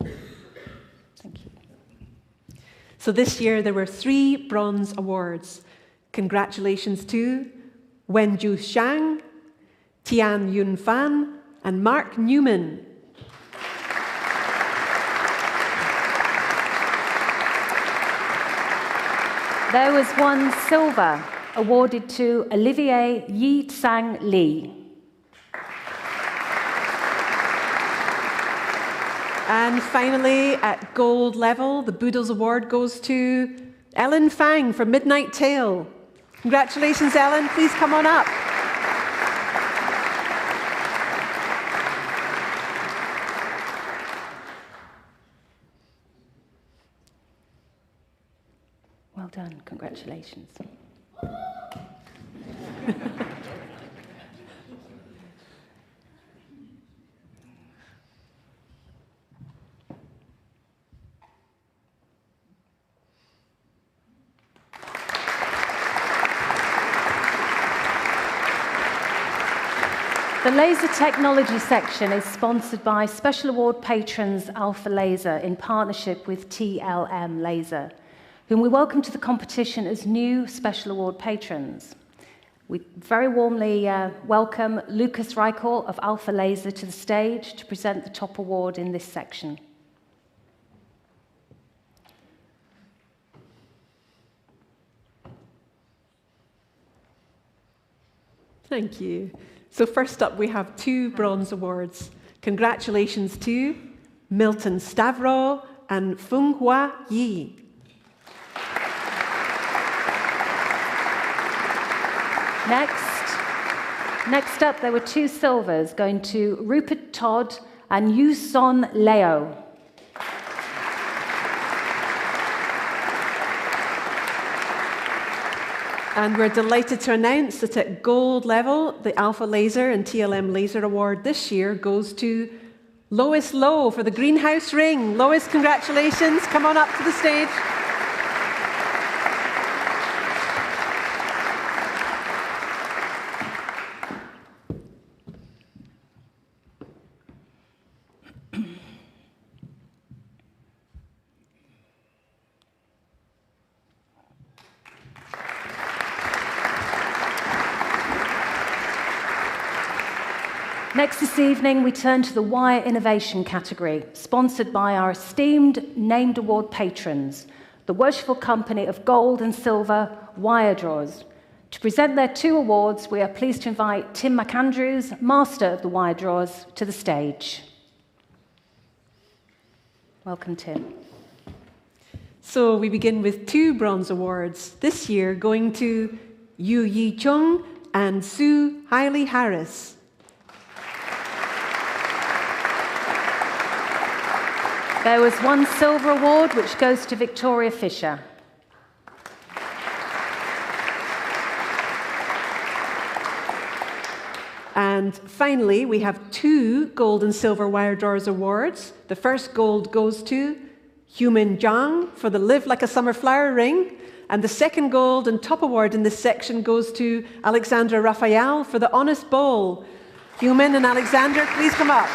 Speaker 1: Thank you.
Speaker 2: So this year there were 3 bronze awards. Congratulations to Wenju Shang, Tian Yun Fan, and Mark Newman.
Speaker 1: There was 1 silver awarded to Olivier Yi Tsang Lee.
Speaker 2: And finally, at gold level, the Boodles Award goes to Ellen Fang from Midnight Tale. Congratulations, Ellen. Please come on up.
Speaker 1: Well done. Congratulations. The Laser Technology section is sponsored by Special Award patrons Alpha Laser in partnership with TLM Laser, whom we welcome to the competition as new Special Award patrons. We very warmly welcome Lucas Reichel of Alpha Laser to the stage to present the top award in this section.
Speaker 2: Thank you. So first up, we have 2 bronze awards. Congratulations to Milton Stavro and Funghua Yi.
Speaker 1: Next up, there were 2 silvers going to Rupert Todd and Yuson Leo.
Speaker 2: And we're delighted to announce that at gold level, the Alpha Laser and TLM Laser Award this year goes to Lois Lowe for the Greenhouse Ring. Lois, congratulations. Come on up to the stage.
Speaker 1: Next this evening, we turn to the Wire Innovation category, sponsored by our esteemed named award patrons, the worshipful company of gold and silver wire drawers. To present their 2 awards, we are pleased to invite Tim McAndrews, master of the wire drawers, to the stage. Welcome, Tim.
Speaker 2: So we begin with 2 bronze awards, this year going to Yu Yi Chung and Sue Hiley Harris.
Speaker 1: There was 1 silver award, which goes to Victoria Fisher.
Speaker 2: And finally, we have 2 gold and silver wire drawers awards. The first gold goes to Human Zhang for the Live Like a Summer Flower ring. And the second gold and top award in this section goes to Alexandra Raphael for the Honest Bowl. Human and Alexander, please come up.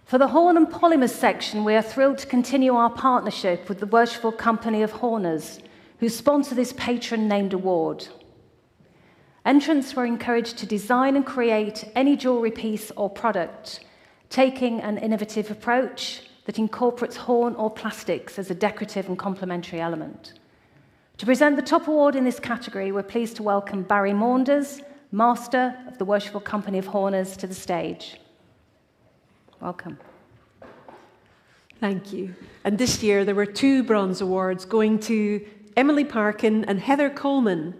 Speaker 1: For the Horn and Polymers section, we are thrilled to continue our partnership with the Worshipful Company of Horners, who sponsor this patron-named award. Entrants were encouraged to design and create any jewellery piece or product, taking an innovative approach that incorporates horn or plastics as a decorative and complementary element. To present the top award in this category, we're pleased to welcome Barry Maunders, Master of the Worshipful Company of Horners, to the stage. Welcome.
Speaker 2: Thank you. And this year there were 2 bronze awards going to Emily Parkin and Heather Coleman.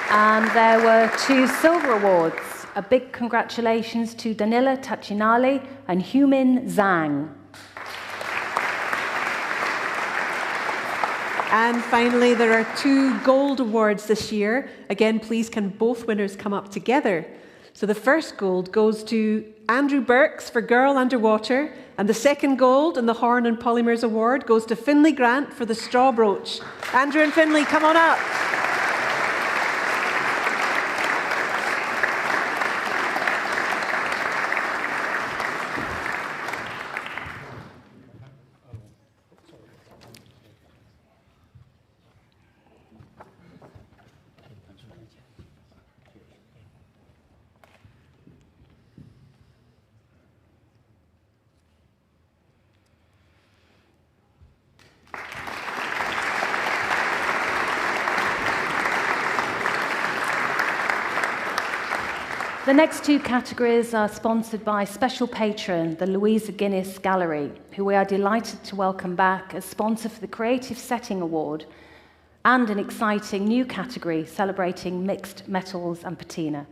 Speaker 1: And there were 2 silver awards. A big congratulations to Danila Tachinali and Humin Zhang.
Speaker 2: And finally, there are 2 gold awards this year. Again, please can both winners come up together. So the first gold goes to Andrew Burks for Girl Underwater, and the second gold in the Horn and Polymers Award goes to Finlay Grant for the Straw Brooch. Andrew and Finlay, come on up.
Speaker 1: The next 2 categories are sponsored by special patron, the Louisa Guinness Gallery, who we are delighted to welcome back as sponsor for the Creative Setting Award, and an exciting new category celebrating mixed metals and patina.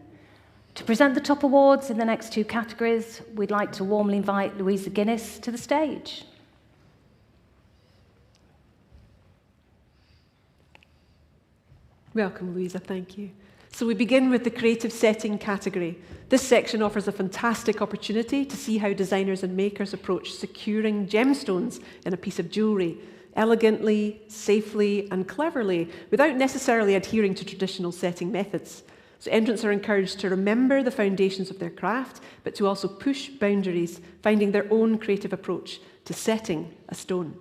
Speaker 1: To present the top awards in the next 2 categories, we'd like to warmly invite Louisa Guinness to the stage.
Speaker 2: Welcome, Louisa, thank you. So we begin with the creative setting category. This section offers a fantastic opportunity to see how designers and makers approach securing gemstones in a piece of jewellery, elegantly, safely and cleverly, without necessarily adhering to traditional setting methods. So entrants are encouraged to remember the foundations of their craft, but to also push boundaries, finding their own creative approach to setting a stone.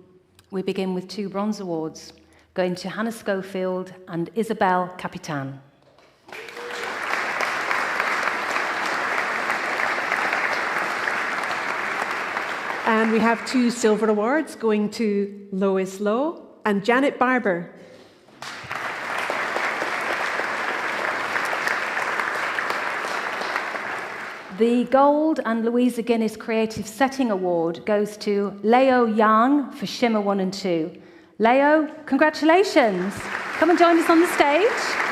Speaker 1: We begin with 2 bronze awards, going to Hannah Schofield and Isabel Capitan.
Speaker 2: And we have 2 silver awards going to Lois Lowe and Janet Barber.
Speaker 1: The Gold and Louisa Guinness Creative Setting Award goes to Leo Yang for Shimmer 1 and 2. Leo, congratulations. Come and join us on the stage.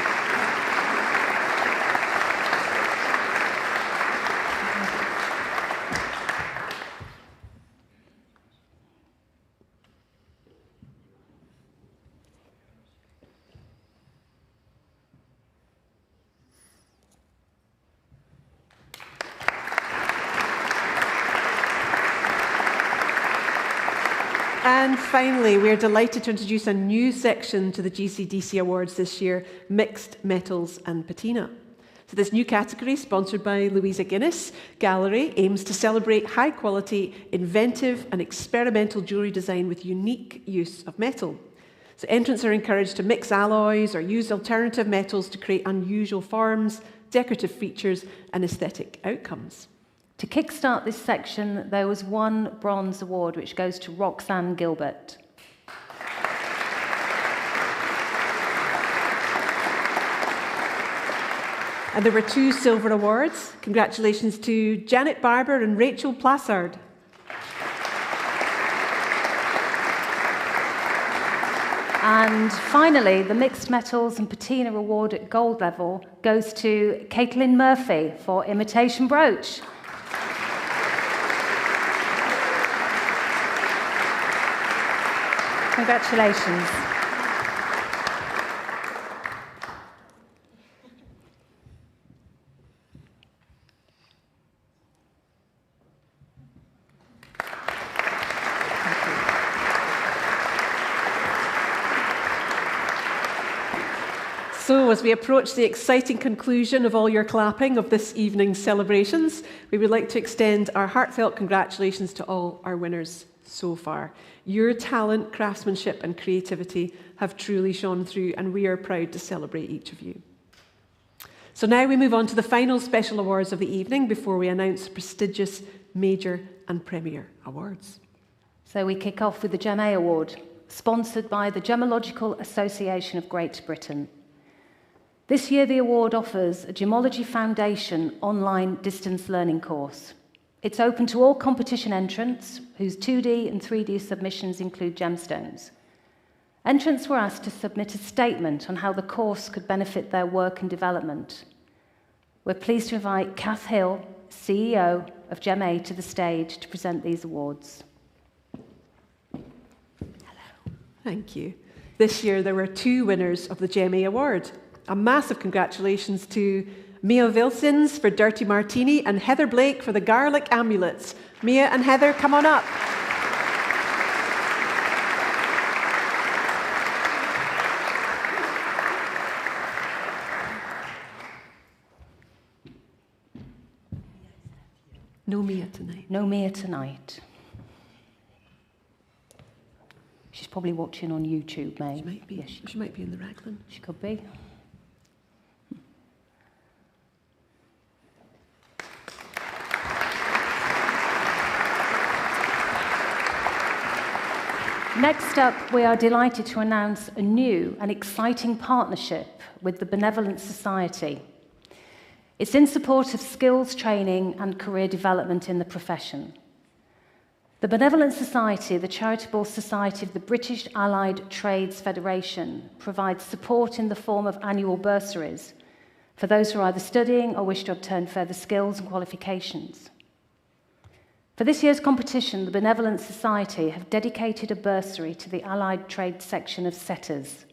Speaker 2: And finally, we're delighted to introduce a new section to the GCDC Awards this year, Mixed Metals and Patina. So this new category, sponsored by Louisa Guinness Gallery, aims to celebrate high-quality, inventive and experimental jewellery design with unique use of metal. So entrants are encouraged to mix alloys or use alternative metals to create unusual forms, decorative features and aesthetic outcomes.
Speaker 1: To kickstart this section, there was 1 bronze award, which goes to Roxanne Gilbert.
Speaker 2: And there were 2 silver awards. Congratulations to Janet Barber and Rachel Plassard.
Speaker 1: And finally, the Mixed Metals and Patina Award at gold level goes to Caitlin Murphy for Imitation Brooch. Congratulations.
Speaker 2: So, as we approach the exciting conclusion of all your clapping of this evening's celebrations, we would like to extend our heartfelt congratulations to all our winners so far. Your talent, craftsmanship and creativity have truly shone through, and we are proud to celebrate each of you. So now we move on to the final special awards of the evening before we announce the prestigious Major and Premier Awards.
Speaker 1: So we kick off with the GEM-A Award, sponsored by the Gemological Association of Great Britain. This year the award offers a Gemology Foundation online distance learning course. It's open to all competition entrants whose 2D and 3D submissions include gemstones. Entrants were asked to submit a statement on how the course could benefit their work and development. We're pleased to invite Kath Hill, CEO of GEM-A, to the stage to present these awards.
Speaker 2: Hello. Thank you. This year there were 2 winners of the GEM-A Award. A massive congratulations to Mia Vilsons for Dirty Martini and Heather Blake for the Garlic Amulets. Mia and Heather, come on up. No Mia tonight.
Speaker 1: No Mia tonight. She's probably watching on YouTube, May.
Speaker 2: She might be.
Speaker 1: Yes,
Speaker 2: she might be in the Raglan.
Speaker 1: She could be. Next up, we are delighted to announce a new and exciting partnership with the Benevolent Society. It's in support of skills training and career development in the profession. The Benevolent Society, the charitable society of the British Allied Trades Federation, provides support in the form of annual bursaries for those who are either studying or wish to obtain further skills and qualifications. For this year's competition, the Benevolent Society have dedicated a bursary to the Allied Trade section of setters.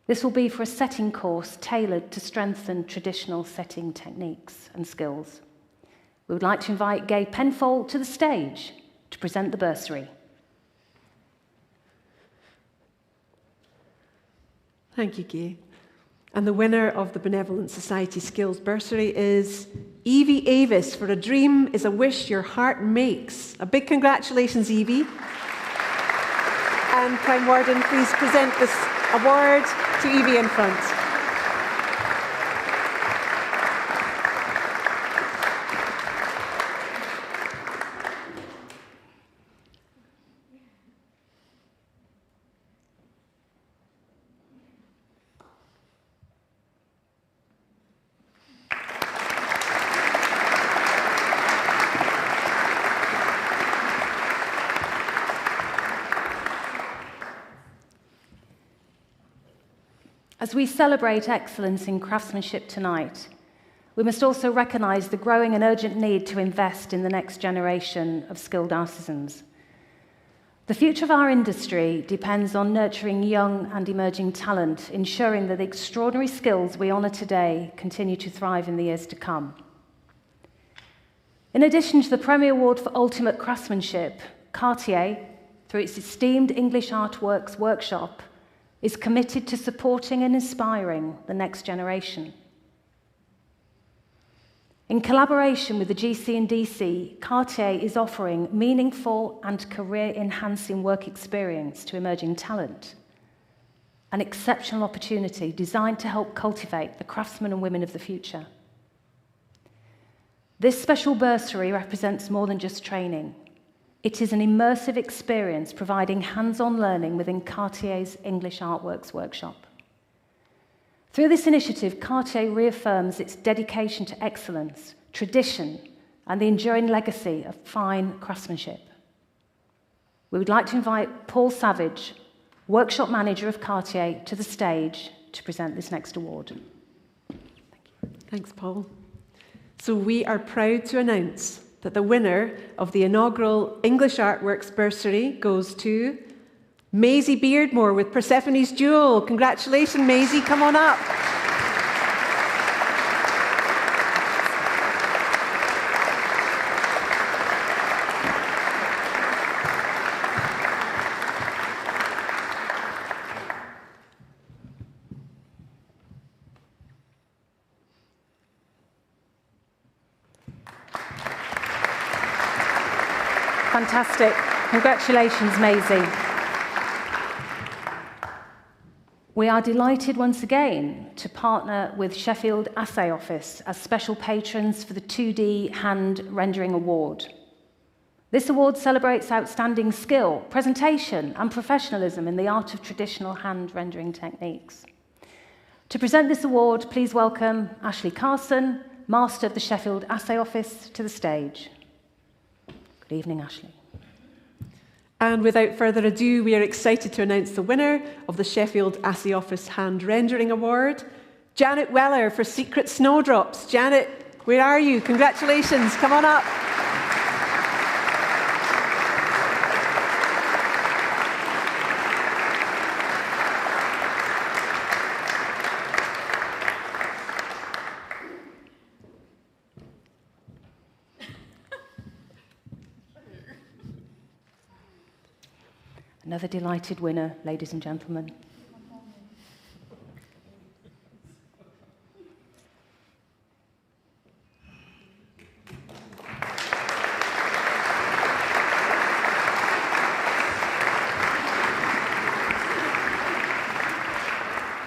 Speaker 1: This will be for a setting course tailored to strengthen traditional setting techniques and skills. We would like to invite Gay Penfold to the stage to present the bursary.
Speaker 2: Thank you, Gay. And the winner of the Benevolent Society Skills Bursary is Evie Avis for A Dream is a Wish Your Heart Makes. A big congratulations, Evie. And Prime Warden, please present this award to Evie in front.
Speaker 1: As we celebrate excellence in craftsmanship tonight, we must also recognise the growing and urgent need to invest in the next generation of skilled artisans. The future of our industry depends on nurturing young and emerging talent, ensuring that the extraordinary skills we honour today continue to thrive in the years to come. In addition to the Premier Award for Ultimate Craftsmanship, Cartier, through its esteemed English Artworks workshop, is committed to supporting and inspiring the next generation. In collaboration with the GC&dC, Cartier is offering meaningful and career-enhancing work experience to emerging talent, an exceptional opportunity designed to help cultivate the craftsmen and women of the future. This special bursary represents more than just training. It is an immersive experience providing hands-on learning within Cartier's English Artworks workshop. Through this initiative, Cartier reaffirms its dedication to excellence, tradition, and the enduring legacy of fine craftsmanship. We would like to invite Paul Savage, workshop manager of Cartier, to the stage to present this next award. Thank you.
Speaker 2: Thanks, Paul. So we are proud to announce that the winner of the inaugural English Artworks bursary goes to Maisie Beardmore with Persephone's Jewel. Congratulations, Maisie. Come on up.
Speaker 1: Fantastic. Congratulations, Maisie. We are delighted once again to partner with Sheffield Assay Office as special patrons for the 2D Hand Rendering Award. This award celebrates outstanding skill, presentation, and professionalism in the art of traditional hand rendering techniques. To present this award, please welcome Ashley Carson, Master of the Sheffield Assay Office, to the stage. Good evening, Ashley.
Speaker 2: And without further ado, we are excited to announce the winner of the Sheffield Assay Office Hand Rendering Award, Janet Weller for Secret Snowdrops. Janet, where are you? Congratulations. Come on up.
Speaker 1: Another delighted winner, ladies and gentlemen.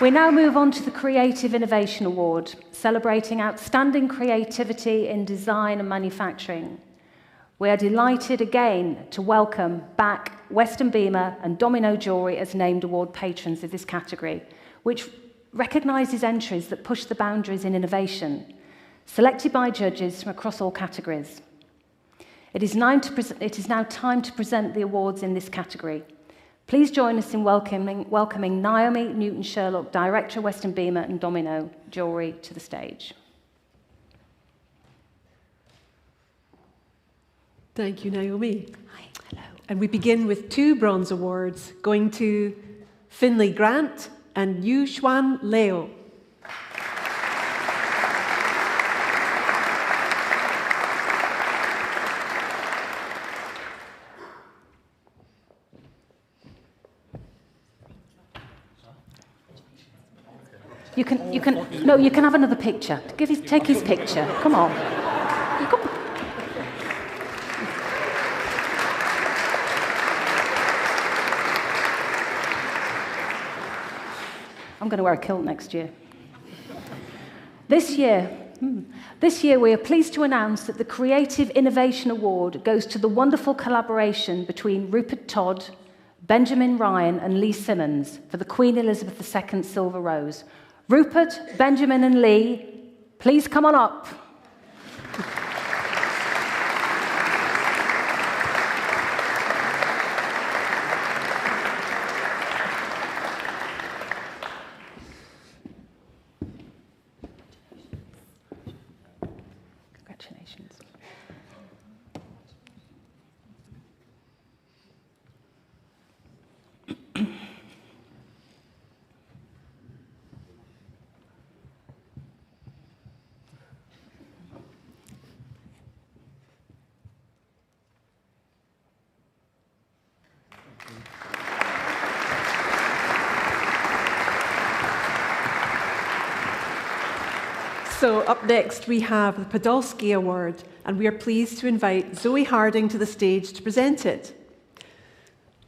Speaker 1: We now move on to the Creative Innovation Award, celebrating outstanding creativity in design and manufacturing. We are delighted again to welcome back Western Beamer and Domino Jewellery as named award patrons of this category, which recognises entries that push the boundaries in innovation, selected by judges from across all categories. It is now time to present the awards in this category. Please join us in welcoming Naomi Newton-Sherlock, Director of Western Beamer and Domino Jewellery, to the stage.
Speaker 2: Thank you, Naomi.
Speaker 1: Hi, hello.
Speaker 2: And we begin with 2 bronze awards, going to Finlay Grant and Yu Xuan Leo.
Speaker 1: You can have another picture. Take his picture. Come on. Come on. I'm going to wear a kilt next year. This year we are pleased to announce that the Creative Innovation Award goes to the wonderful collaboration between Rupert Todd, Benjamin Ryan and Lee Simmons for the Queen Elizabeth II Silver Rose. Rupert, Benjamin and Lee, please come on up. Congratulations.
Speaker 2: So up next we have the Podolsky Award, and we are pleased to invite Zoe Harding to the stage to present it.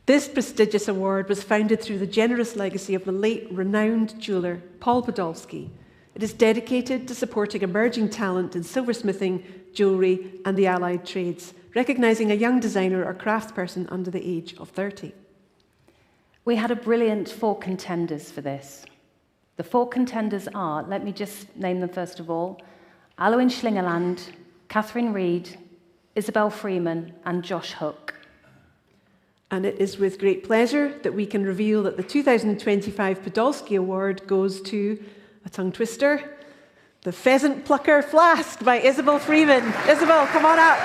Speaker 2: This prestigious award was founded through the generous legacy of the late renowned jeweller Paul Podolsky. It is dedicated to supporting emerging talent in silversmithing, jewellery and the allied trades, recognising a young designer or craftsperson under the age of 30.
Speaker 1: We had a brilliant 4 contenders for this. The 4 contenders are, let me just name them first of all, Alwyn Schlingerland, Catherine Reed, Isabel Freeman and Josh Hook.
Speaker 2: And it is with great pleasure that we can reveal that the 2025 Podolsky Award goes to, a tongue twister, the Pheasant Plucker Flask by Isabel Freeman. Isabel, come on up.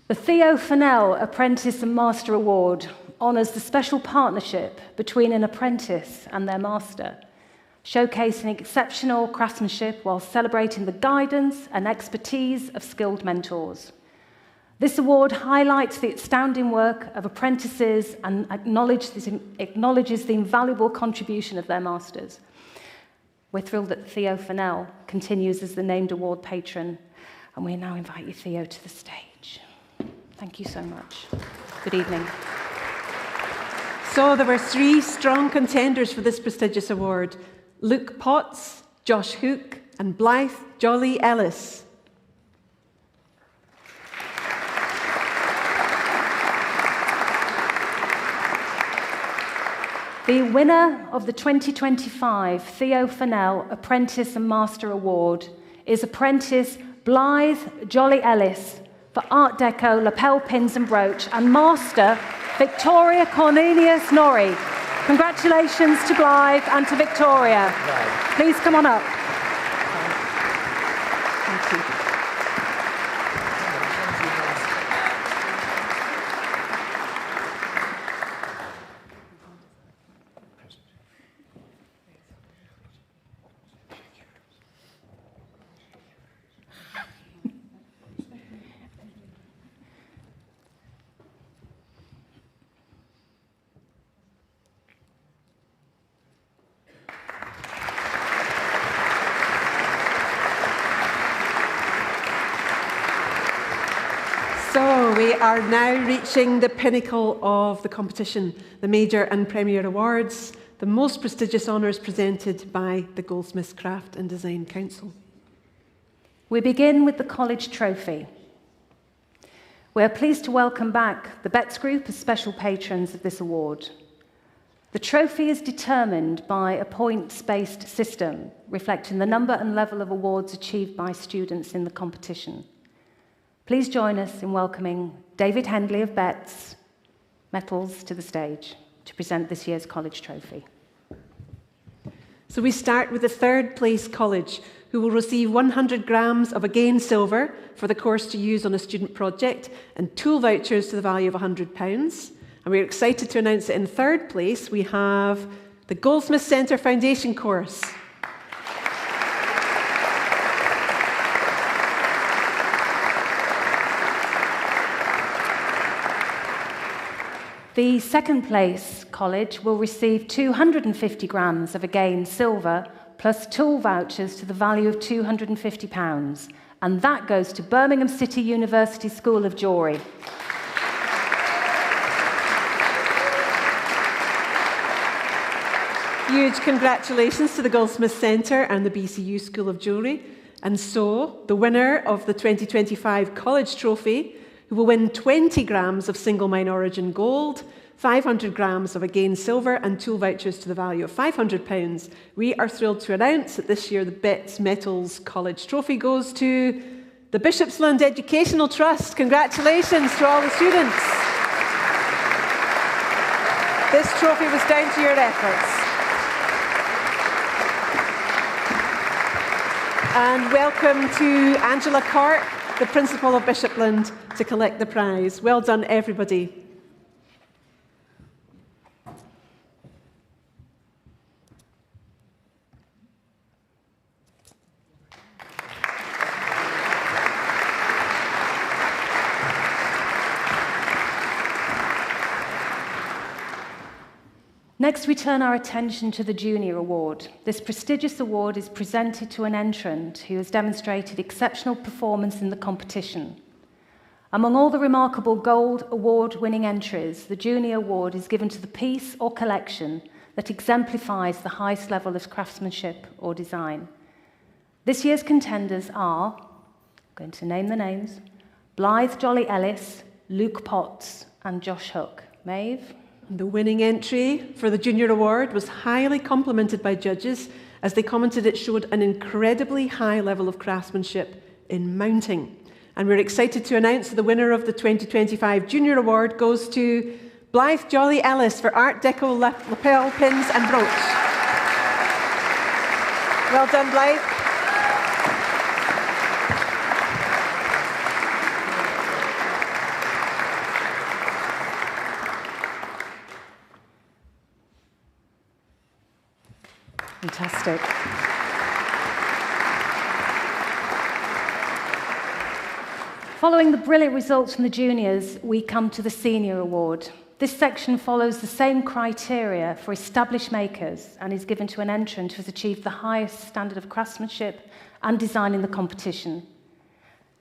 Speaker 1: The Theo Fennell Apprentice and Master Award, honours the special partnership between an apprentice and their master, showcasing exceptional craftsmanship while celebrating the guidance and expertise of skilled mentors. This award highlights the astounding work of apprentices and acknowledges the invaluable contribution of their masters. We're thrilled that Theo Fennell continues as the named award patron, and we now invite you, Theo, to the stage. Thank you so much. Good evening.
Speaker 2: So there were 3 strong contenders for this prestigious award: Luke Potts, Josh Hook, and Blythe Jolly Ellis.
Speaker 1: The winner of the 2025 Theo Fennell Apprentice and Master Award is apprentice Blythe Jolly Ellis for Art Deco, lapel pins and brooch, and master Victoria Cornelius Norrie. Congratulations to Blythe and to Victoria. Please come on up. Thank you.
Speaker 2: So we are now reaching the pinnacle of the competition, the Major and Premier Awards, the most prestigious honours presented by the Goldsmiths Craft and Design Council.
Speaker 1: We begin with the College Trophy. We are pleased to welcome back the Betts Group as special patrons of this award. The trophy is determined by a points-based system, reflecting the number and level of awards achieved by students in the competition. Please join us in welcoming David Hendley of Betts Metals to the stage to present this year's College Trophy.
Speaker 2: So we start with the 3rd place college, who will receive 100 grams of again silver for the course to use on a student project and tool vouchers to the value of £100. And we're excited to announce that in 3rd place we have the Goldsmiths Centre Foundation course.
Speaker 1: The 2nd place college will receive 250 grams of again silver plus tool vouchers to the value of £250, and that goes to Birmingham City University School of Jewellery.
Speaker 2: Huge congratulations to the Goldsmiths Centre and the BCU School of Jewellery. And so, the winner of the 2025 College Trophy, who will win 20 grams of single mine origin gold, 500 grams of again silver, and tool vouchers to the value of £500. We are thrilled to announce that this year the Betts Metals College Trophy goes to the Bishopsland Educational Trust. Congratulations to all the students. This trophy was down to your efforts. And welcome to Angela Cork, the Principal of Bishopland, to collect the prize. Well done, everybody.
Speaker 1: Next, we turn our attention to the Junior Award. This prestigious award is presented to an entrant who has demonstrated exceptional performance in the competition. Among all the remarkable Gold Award-winning entries, the Junior Award is given to the piece or collection that exemplifies the highest level of craftsmanship or design. This year's contenders are, I'm going to name the names, Blythe Jolly Ellis, Luke Potts, and Josh Hook. Maeve?
Speaker 2: The winning entry for the Junior Award was highly complimented by judges, as they commented it showed an incredibly high level of craftsmanship in mounting. And we're excited to announce that the winner of the 2025 Junior Award goes to Blythe Jolly Ellis for Art Deco lapel pins and brooch. Well done, Blythe.
Speaker 1: Fantastic. Following the brilliant results from the juniors, we come to the Senior Award. This section follows the same criteria for established makers and is given to an entrant who has achieved the highest standard of craftsmanship and design in the competition.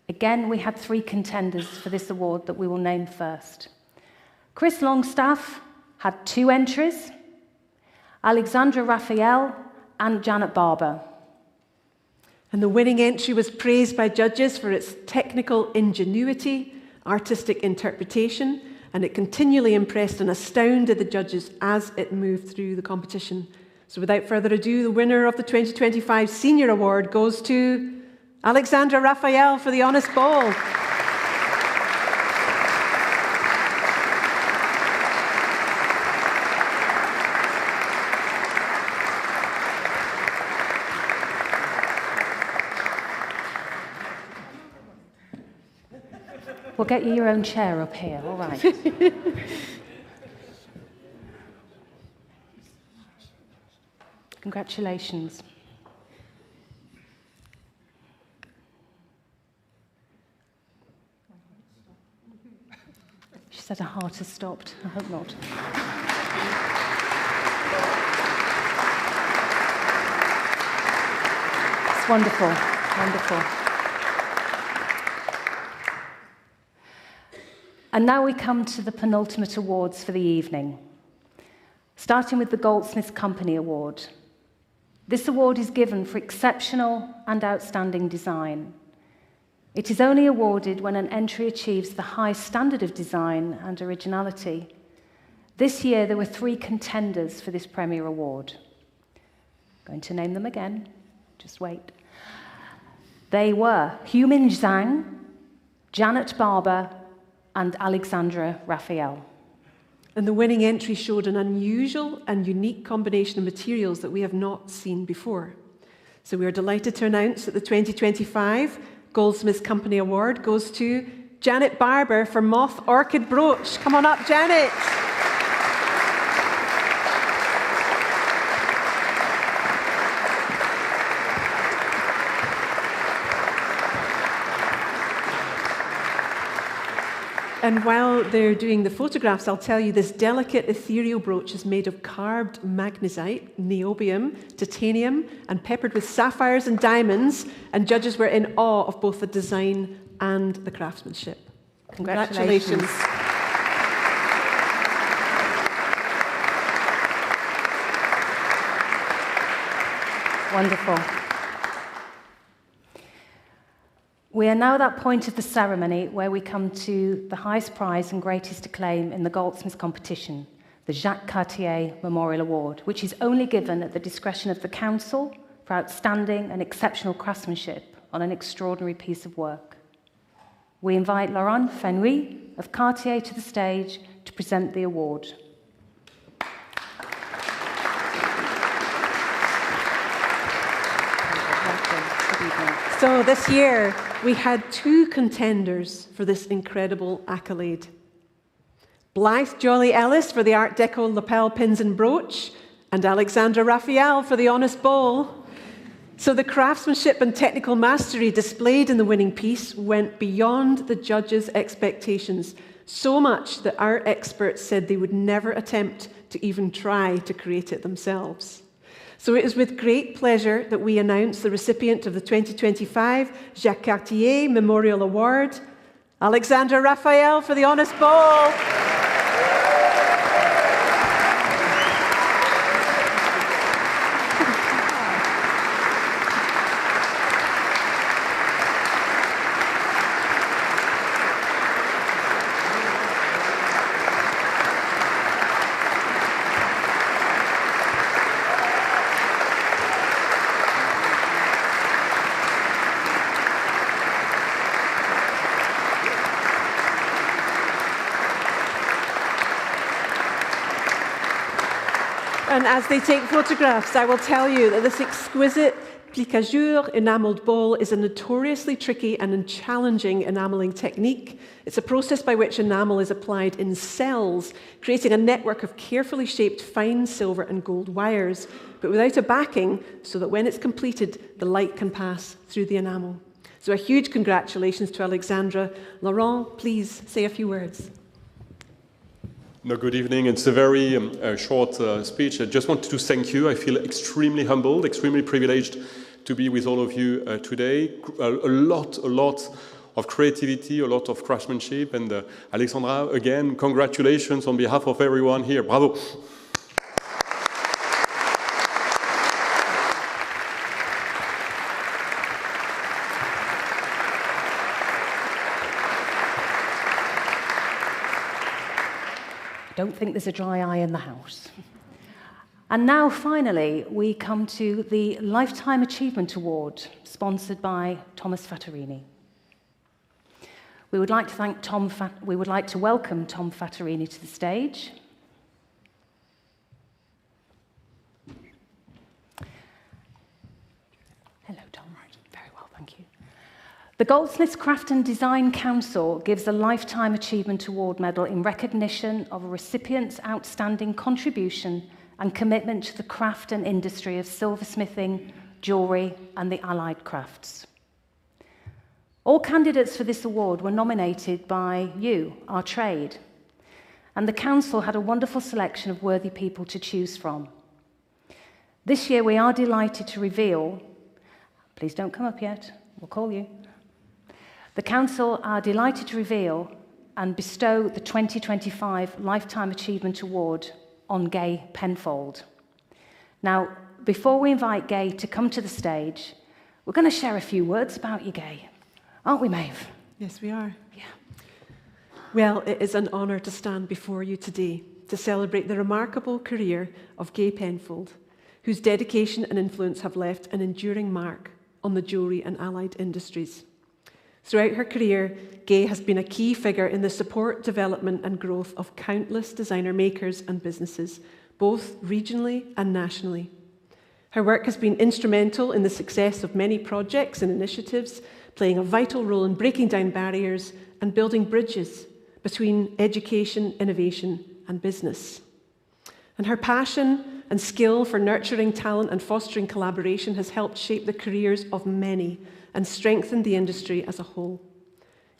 Speaker 1: Again, we had 3 contenders for this award that we will name first. Chris Longstaff had 2 entries, Alexandra Raphael and Janet Barber.
Speaker 2: And the winning entry was praised by judges for its technical ingenuity, artistic interpretation, and it continually impressed and astounded the judges as it moved through the competition. So without further ado, the winner of the 2025 Senior Award goes to Alexandra Raphael for the Honest Ball.
Speaker 1: We'll get you your own chair up here, all right. Congratulations. She said her heart has stopped. I hope not. It's wonderful, wonderful. And now we come to the penultimate awards for the evening, starting with the Goldsmiths Company Award. This award is given for exceptional and outstanding design. It is only awarded when an entry achieves the highest standard of design and originality. This year, there were 3 contenders for this Premier Award. I'm going to name them again. Just wait. They were Humin Zhang, Janet Barber, and Alexandra Raphael.
Speaker 2: And the winning entry showed an unusual and unique combination of materials that we have not seen before. So we are delighted to announce that the 2025 Goldsmiths Company Award goes to Janet Barber for Moth Orchid Brooch. Come on up, Janet. And while they're doing the photographs, I'll tell you this delicate ethereal brooch is made of carved magnesite, niobium, titanium, and peppered with sapphires and diamonds, and judges were in awe of both the design and the craftsmanship. Congratulations.
Speaker 1: Wonderful. We are now at that point of the ceremony where we come to the highest prize and greatest acclaim in the Goldsmiths competition, the Jacques Cartier Memorial Award, which is only given at the discretion of the Council for outstanding and exceptional craftsmanship on an extraordinary piece of work. We invite Laurent Fenouil of Cartier to the stage to present the award.
Speaker 2: So this year, we had 2 contenders for this incredible accolade. Blythe Jolly Ellis for the Art Deco lapel pins and brooch, and Alexandra Raphael for the Honest Bowl. So the craftsmanship and technical mastery displayed in the winning piece went beyond the judges' expectations, so much that our experts said they would never attempt to even try to create it themselves. So it is with great pleasure that we announce the recipient of the 2025 Jacques Cartier Memorial Award, Alexandra Raphael for the Honest Bowl. And as they take photographs, I will tell you that this exquisite Plique-à-jour enamelled ball is a notoriously tricky and challenging enamelling technique. It's a process by which enamel is applied in cells, creating a network of carefully shaped fine silver and gold wires, but without a backing, so that when it's completed, the light can pass through the enamel. So a huge congratulations to Alexandra. Laurent, please say a few words.
Speaker 4: No, good evening. It's a very short speech. I just wanted to thank you. I feel extremely humbled, extremely privileged to be with all of you today. A lot of creativity, a lot of craftsmanship. And Alexandra, again, congratulations on behalf of everyone here. Bravo.
Speaker 1: I don't think there's a dry eye in the house. And now, finally, we come to the Lifetime Achievement Award, sponsored by Thomas Fattorini. We would like to welcome Tom Fattorini to the stage. Hello, Tom. Very well, thank you. The Goldsmiths Craft Design Council gives a Lifetime Achievement Award medal in recognition of a recipient's outstanding contribution and commitment to the craft and industry of silversmithing, jewellery, and the allied crafts. All candidates for this award were nominated by you, our trade, and the council had a wonderful selection of worthy people to choose from. This year we are delighted to reveal, please don't come up yet, we'll call you. The council are delighted to reveal and bestow the 2025 Lifetime Achievement Award on Gay Penfold. Now, before we invite Gay to come to the stage, we're going to share a few words about you, Gay. Aren't we, Maeve?
Speaker 2: Yes, we are.
Speaker 1: Yeah.
Speaker 2: Well, it is an honour to stand before you today to celebrate the remarkable career of Gay Penfold, whose dedication and influence have left an enduring mark on the jewellery and allied industries. Throughout her career, Gay has been a key figure in the support, development and growth of countless designer makers and businesses, both regionally and nationally. Her work has been instrumental in the success of many projects and initiatives, playing a vital role in breaking down barriers and building bridges between education, innovation and business. And her passion and skill for nurturing talent and fostering collaboration has helped shape the careers of many and strengthened the industry as a whole.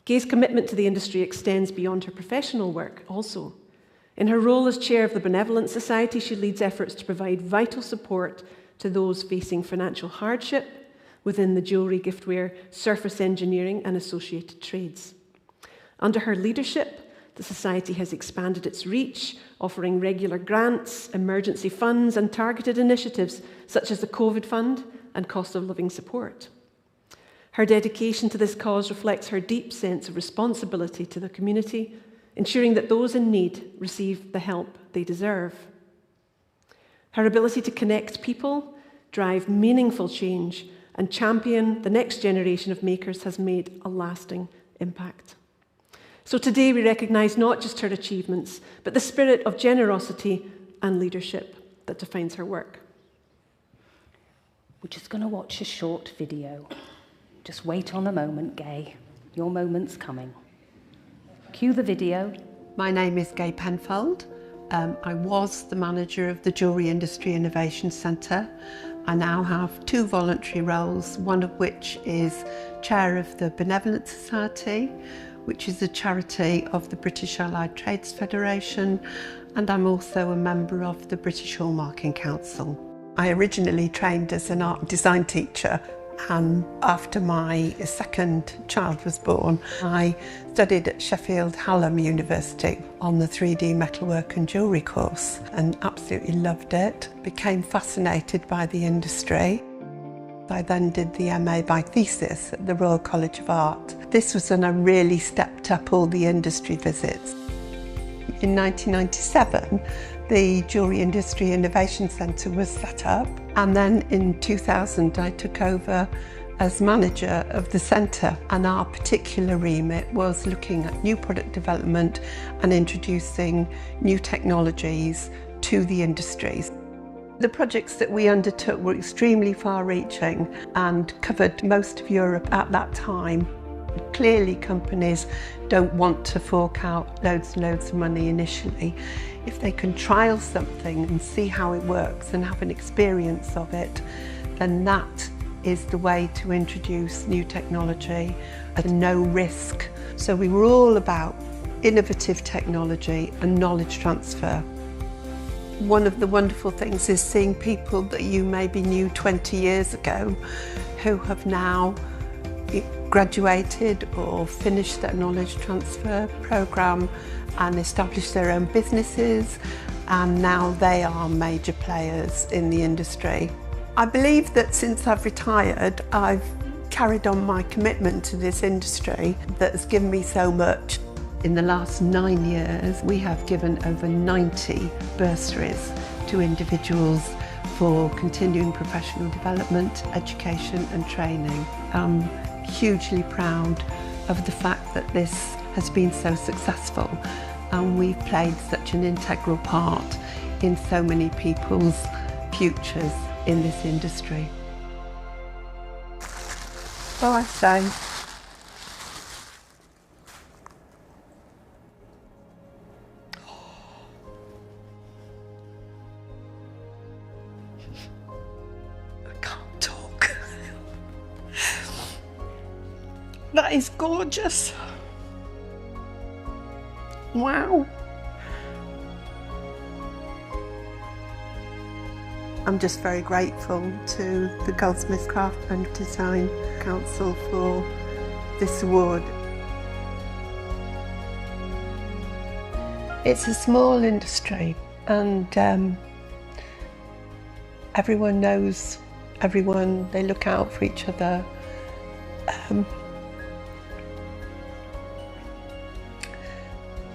Speaker 2: Gay's commitment to the industry extends beyond her professional work also. In her role as chair of the Benevolent Society, she leads efforts to provide vital support to those facing financial hardship within the jewellery, giftware, surface engineering and associated trades. Under her leadership, the Society has expanded its reach, offering regular grants, emergency funds and targeted initiatives such as the COVID Fund and cost of living support. Her dedication to this cause reflects her deep sense of responsibility to the community, ensuring that those in need receive the help they deserve. Her ability to connect people, drive meaningful change, and champion the next generation of makers has made a lasting impact. So today we recognise not just her achievements, but the spirit of generosity and leadership that defines her work.
Speaker 1: We're just going to watch a short video. Just wait on a moment, Gay. Your moment's coming. Cue the video.
Speaker 5: My name is Gay Penfold. I was the manager of the Jewellery Industry Innovation Centre. I now have two voluntary roles, one of which is chair of the Benevolent Society, which is a charity of the British Allied Trades Federation, and I'm also a member of the British Hallmarking Council. I originally trained as an art design teacher, and after my second child was born, I studied at Sheffield Hallam University on the 3D metalwork and jewellery course and absolutely loved it, became fascinated by the industry. I then did the MA by thesis at the Royal College of Art. This was when I really stepped up all the industry visits. In 1997, the Jewellery Industry Innovation Centre was set up, and then in 2000 I took over as manager of the centre, and our particular remit was looking at new product development and introducing new technologies to the industries. The projects that we undertook were extremely far-reaching and covered most of Europe at that time. Clearly, companies don't want to fork out loads and loads of money initially. If they can trial something and see how it works and have an experience of it, then that is the way to introduce new technology at no risk. So we were all about innovative technology and knowledge transfer. One of the wonderful things is seeing people that you maybe knew 20 years ago who have now graduated or finished their knowledge transfer programme and established their own businesses, and now they are major players in the industry. I believe that since I've retired, I've carried on my commitment to this industry that has given me so much. In the last 9 years, we have given over 90 bursaries to individuals for continuing professional development, education and training. I'm hugely proud of the fact that this has been so successful, and we've played such an integral part in so many people's futures in this industry. So I say, that is gorgeous. Wow. I'm just very grateful to the Goldsmiths Craft Design Council for this award. It's a small industry, and everyone knows everyone, they look out for each other.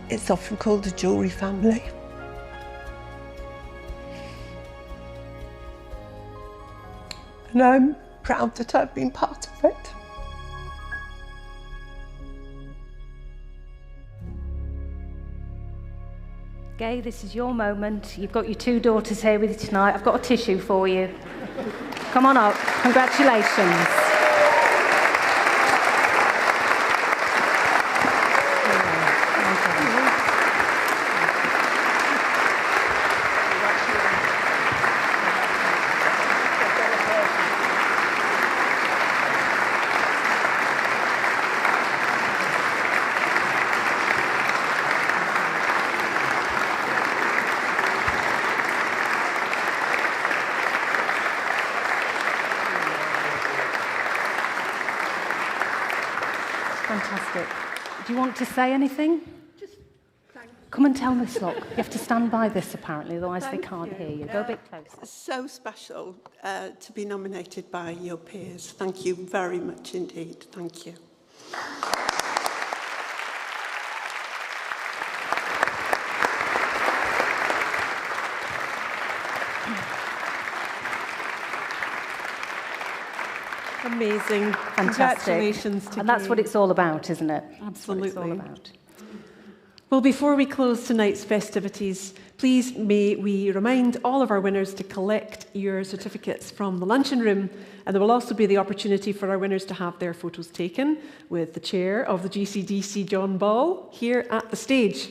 Speaker 5: It's often called a jewellery family. And I'm proud that I've been part of it.
Speaker 1: Gay, this is your moment. You've got your 2 daughters here with you tonight. I've got a tissue for you. Come on up. Congratulations. Fantastic. Do you want to say anything?
Speaker 5: Just thank you.
Speaker 1: Come and tell this lot. You have to stand by this, apparently, otherwise they can't hear you. Go a bit closer.
Speaker 5: It's so special to be nominated by your peers. Thank you very much indeed. Thank you.
Speaker 2: Amazing.
Speaker 1: Fantastic.
Speaker 2: Congratulations to
Speaker 1: And that's what it's all about, isn't it?
Speaker 2: Absolutely.
Speaker 1: That's what it's all about.
Speaker 2: Well, before we close tonight's festivities, please may we remind all of our winners to collect your certificates from the luncheon room, and there will also be the opportunity for our winners to have their photos taken with the chair of the GCDC, John Ball, here at the stage.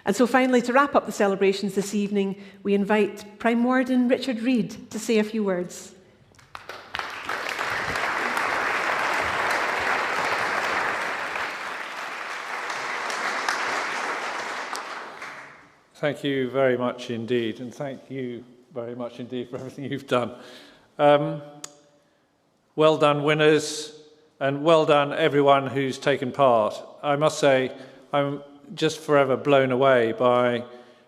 Speaker 2: And so finally, to wrap up the celebrations this evening, we invite Prime Warden Richard Reid to say a few words.
Speaker 6: Thank you very much indeed, and thank you very much indeed for everything you've done. Well done, winners, and well done, everyone who's taken part. I must say, I'm just forever blown away by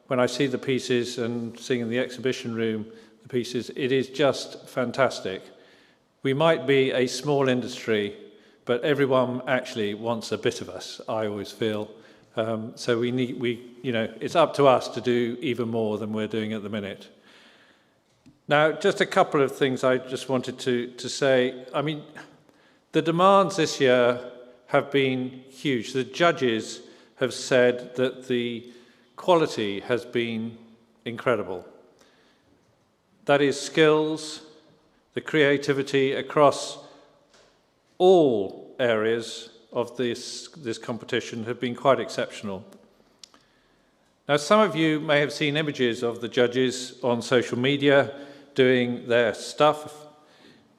Speaker 6: when I see the pieces and seeing in the exhibition room the pieces. It is just fantastic. We might be a small industry, but everyone actually wants a bit of us, I always feel. So it's up to us to do even more than we're doing at the minute. Now, just a couple of things I just wanted to say. I mean, the demands this year have been huge. The judges have said that the quality has been incredible. That is skills, the creativity across all areas of this competition have been quite exceptional. Now, some of you may have seen images of the judges on social media doing their stuff.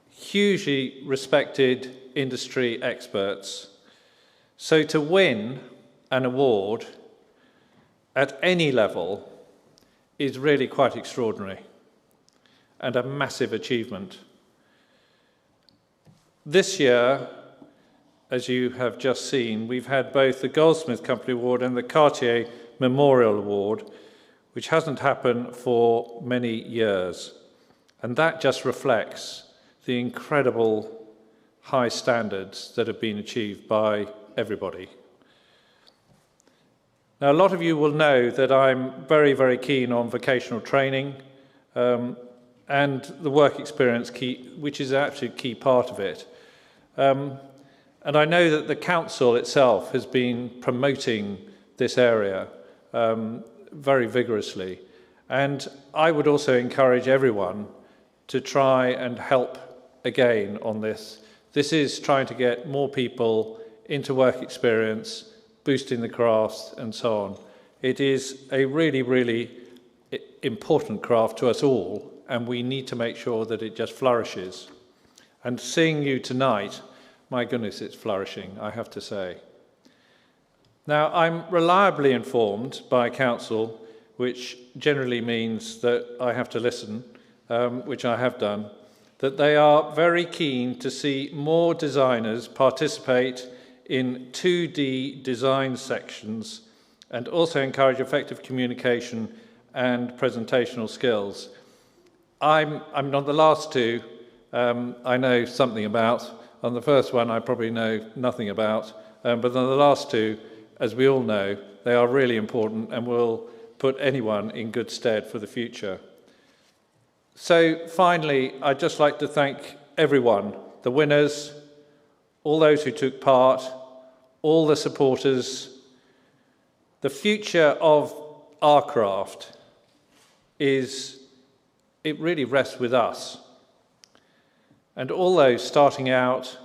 Speaker 6: Hugely respected industry experts. So to win an award at any level is really quite extraordinary and a massive achievement. This year, as you have just seen, we've had both the Goldsmiths Company Award and the Cartier Memorial Award, which hasn't happened for many years. And that just reflects the incredible high standards that have been achieved by everybody. Now, a lot of you will know that I'm very, very keen on vocational training and the work experience which is actually a key part of it. And I know that the council itself has been promoting this area very vigorously. And I would also encourage everyone to try and help again on this. This is trying to get more people into work experience, boosting the crafts and so on. It is a really, really important craft to us all, and we need to make sure that it just flourishes. And seeing you tonight, my goodness, it's flourishing, I have to say. Now, I'm reliably informed by council, which generally means that I have to listen, which I have done, that they are very keen to see more designers participate in 2D design sections and also encourage effective communication and presentational skills. I'm on the last two, I know something about. On the first one, I probably know nothing about. But on the last two, as we all know, they are really important and will put anyone in good stead for the future. So finally, I'd just like to thank everyone, the winners, all those who took part, all the supporters. The future of our craft it really rests with us. And all those starting out,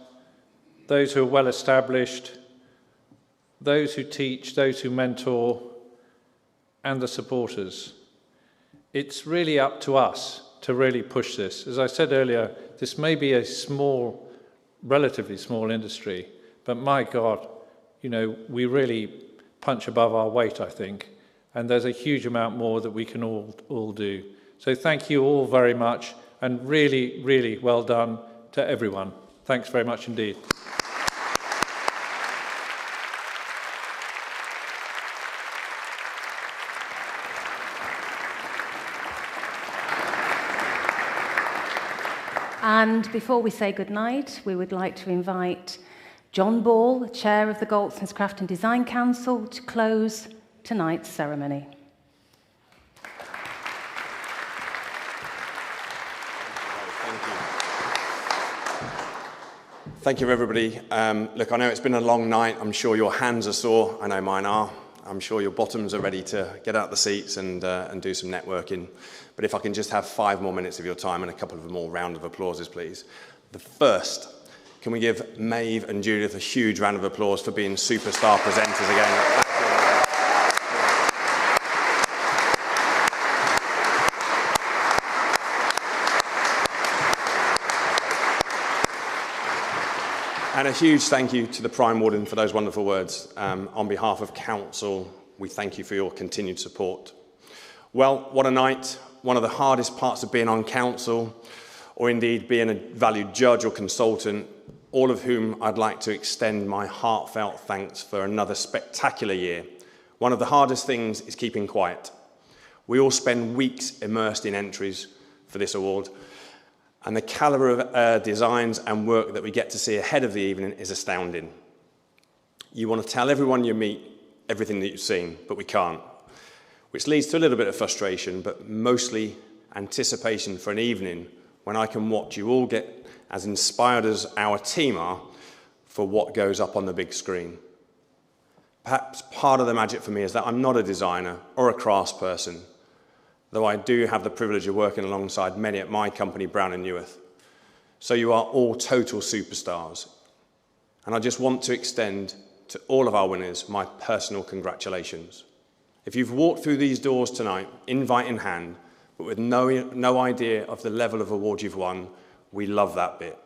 Speaker 6: those who are well established, those who teach, those who mentor, and the supporters. It's really up to us to really push this. As I said earlier, this may be a small, relatively small industry, but my God, you know, we really punch above our weight, I think, and there's a huge amount more that we can all do. So thank you all very much, and really, really well done to everyone. Thanks very much indeed.
Speaker 1: And before we say goodnight, we would like to invite John Ball, Chair of the Goldsmiths Craft Design Council, to close tonight's ceremony.
Speaker 3: Thank you, everybody. Look, I know it's been a long night. I'm sure your hands are sore. I know mine are. I'm sure your bottoms are ready to get out the seats and do some networking. But if I can just have 5 more minutes of your time and a couple of more round of applauses, please. The first, can we give Maeve and Judith a huge round of applause for being superstar presenters again? And a huge thank you to the Prime Warden for those wonderful words. On behalf of Council, we thank you for your continued support. Well, what a night. One of the hardest parts of being on Council, or indeed being a valued judge or consultant, all of whom I'd like to extend my heartfelt thanks for another spectacular year. One of the hardest things is keeping quiet. We all spend weeks immersed in entries for this award, and the calibre of designs and work that we get to see ahead of the evening is astounding. You want to tell everyone you meet everything that you've seen, but we can't, which leads to a little bit of frustration, but mostly anticipation for an evening when I can watch you all get as inspired as our team are for what goes up on the big screen. Perhaps part of the magic for me is that I'm not a designer or a craftsperson, though I do have the privilege of working alongside many at my company, Brown & Newith. So you are all total superstars. And I just want to extend to all of our winners my personal congratulations. If you've walked through these doors tonight, invite in hand, but with no idea of the level of award you've won, we love that bit.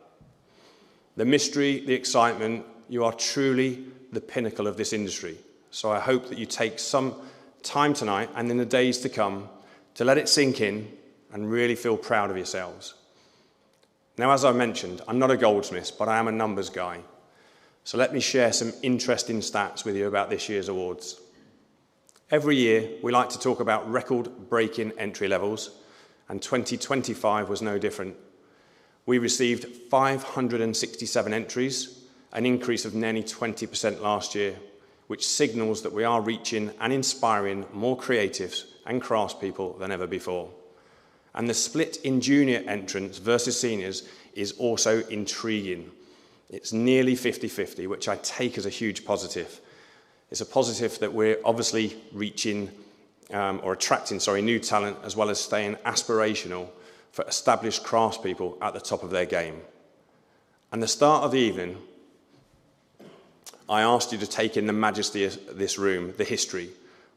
Speaker 3: The mystery, the excitement, you are truly the pinnacle of this industry. So I hope that you take some time tonight and in the days to come to let it sink in and really feel proud of yourselves. Now, as I mentioned, I'm not a goldsmith, but I am a numbers guy. So let me share some interesting stats with you about this year's awards. Every year, we like to talk about record-breaking entry levels, and 2025 was no different. We received 567 entries, an increase of nearly 20% last year, which signals that we are reaching and inspiring more creatives and craftspeople than ever before. And the split in junior entrants versus seniors is also intriguing. It's nearly 50-50, which I take as a huge positive. It's a positive that we're obviously reaching or attracting, new talent, as well as staying aspirational for established craftspeople at the top of their game. And the start of the evening, I asked you to take in the majesty of this room, the history,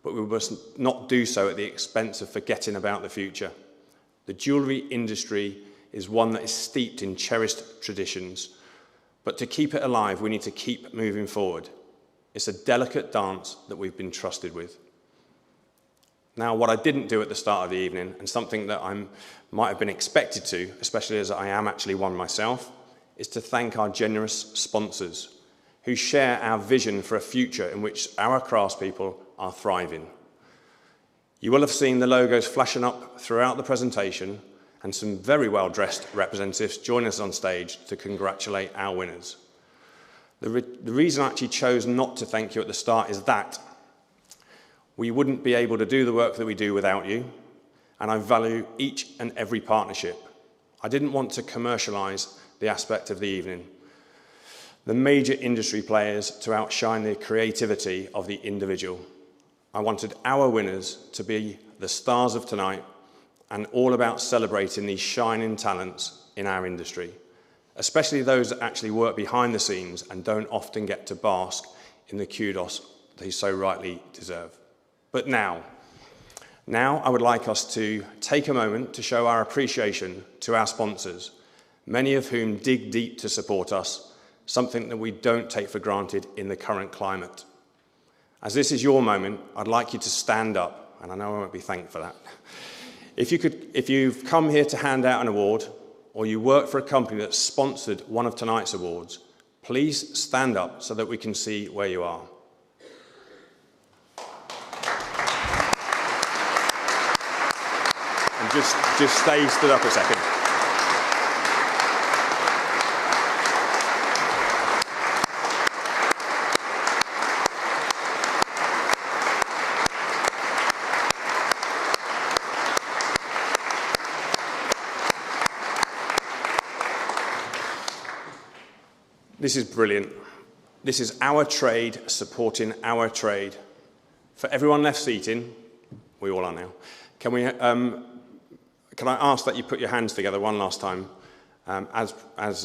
Speaker 3: but we must not do so at the expense of forgetting about the future. The jewellery industry is one that is steeped in cherished traditions, but to keep it alive, we need to keep moving forward. It's a delicate dance that we've been trusted with. Now, what I didn't do at the start of the evening, and something that I might have been expected to, especially as I am actually one myself, is to thank our generous sponsors who share our vision for a future in which our craftspeople are thriving. You will have seen the logos flashing up throughout the presentation and some very well-dressed representatives join us on stage to congratulate our winners. The reason I actually chose not to thank you at the start is that we wouldn't be able to do the work that we do without you, and I value each and every partnership. I didn't want to commercialise the aspect of the evening, the major industry players to outshine the creativity of the individual. I wanted our winners to be the stars of tonight and all about celebrating these shining talents in our industry, especially those that actually work behind the scenes and don't often get to bask in the kudos they so rightly deserve. But now I would like us to take a moment to show our appreciation to our sponsors, many of whom dig deep to support us, something that we don't take for granted in the current climate. As this is your moment, I'd like you to stand up, and I know I won't be thanked for that. If you've come here to hand out an award, or you work for a company that sponsored one of tonight's awards, please stand up so that we can see where you are. And just stay stood up a second. This is brilliant. This is our trade supporting our trade. For everyone left seating, we all are now, can I ask that you put your hands together one last time, as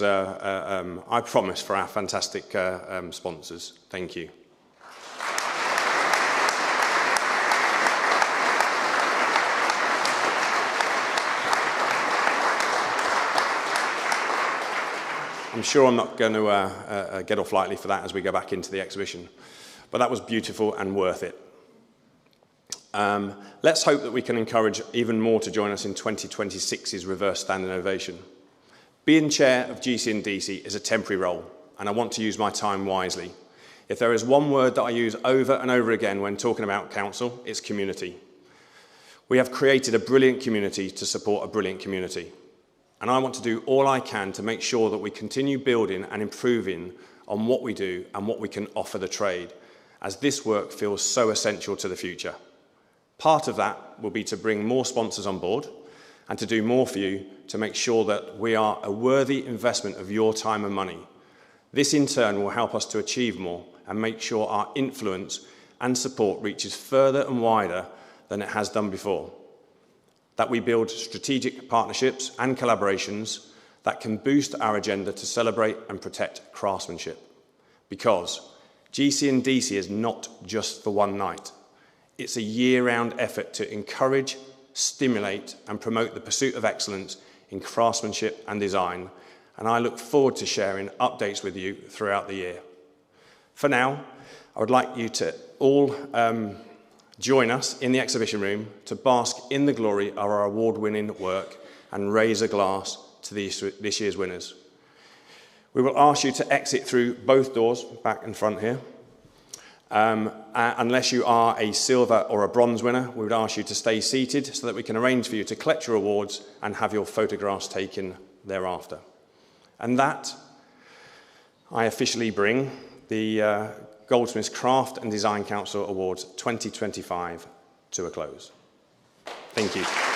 Speaker 3: I promise, for our fantastic sponsors. Thank you. I'm sure I'm not going to get off lightly for that as we go back into the exhibition, but that was beautiful and worth it. Let's hope that we can encourage even more to join us in 2026's reverse standing ovation. Being chair of GC&DC is a temporary role, and I want to use my time wisely. If there is one word that I use over and over again when talking about council, it's community. We have created a brilliant community to support a brilliant community. And I want to do all I can to make sure that we continue building and improving on what we do and what we can offer the trade, as this work feels so essential to the future. Part of that will be to bring more sponsors on board and to do more for you to make sure that we are a worthy investment of your time and money. This in turn will help us to achieve more and make sure our influence and support reaches further and wider than it has done before. that we build strategic partnerships and collaborations that can boost our agenda to celebrate and protect craftsmanship. Because GC&DC is not just for one night. It's a year-round effort to encourage, stimulate and promote the pursuit of excellence in craftsmanship and design, and I look forward to sharing updates with you throughout the year. For now, I would like you to all join us in the exhibition room to bask in the glory of our award-winning work and raise a glass to this year's winners. We will ask you to exit through both doors, back and front here. Unless you are a silver or a bronze winner, we would ask you to stay seated so that we can arrange for you to collect your awards and have your photographs taken thereafter. And that, I officially bring the Goldsmiths Craft and Design Council Awards 2025 to a close. Thank you.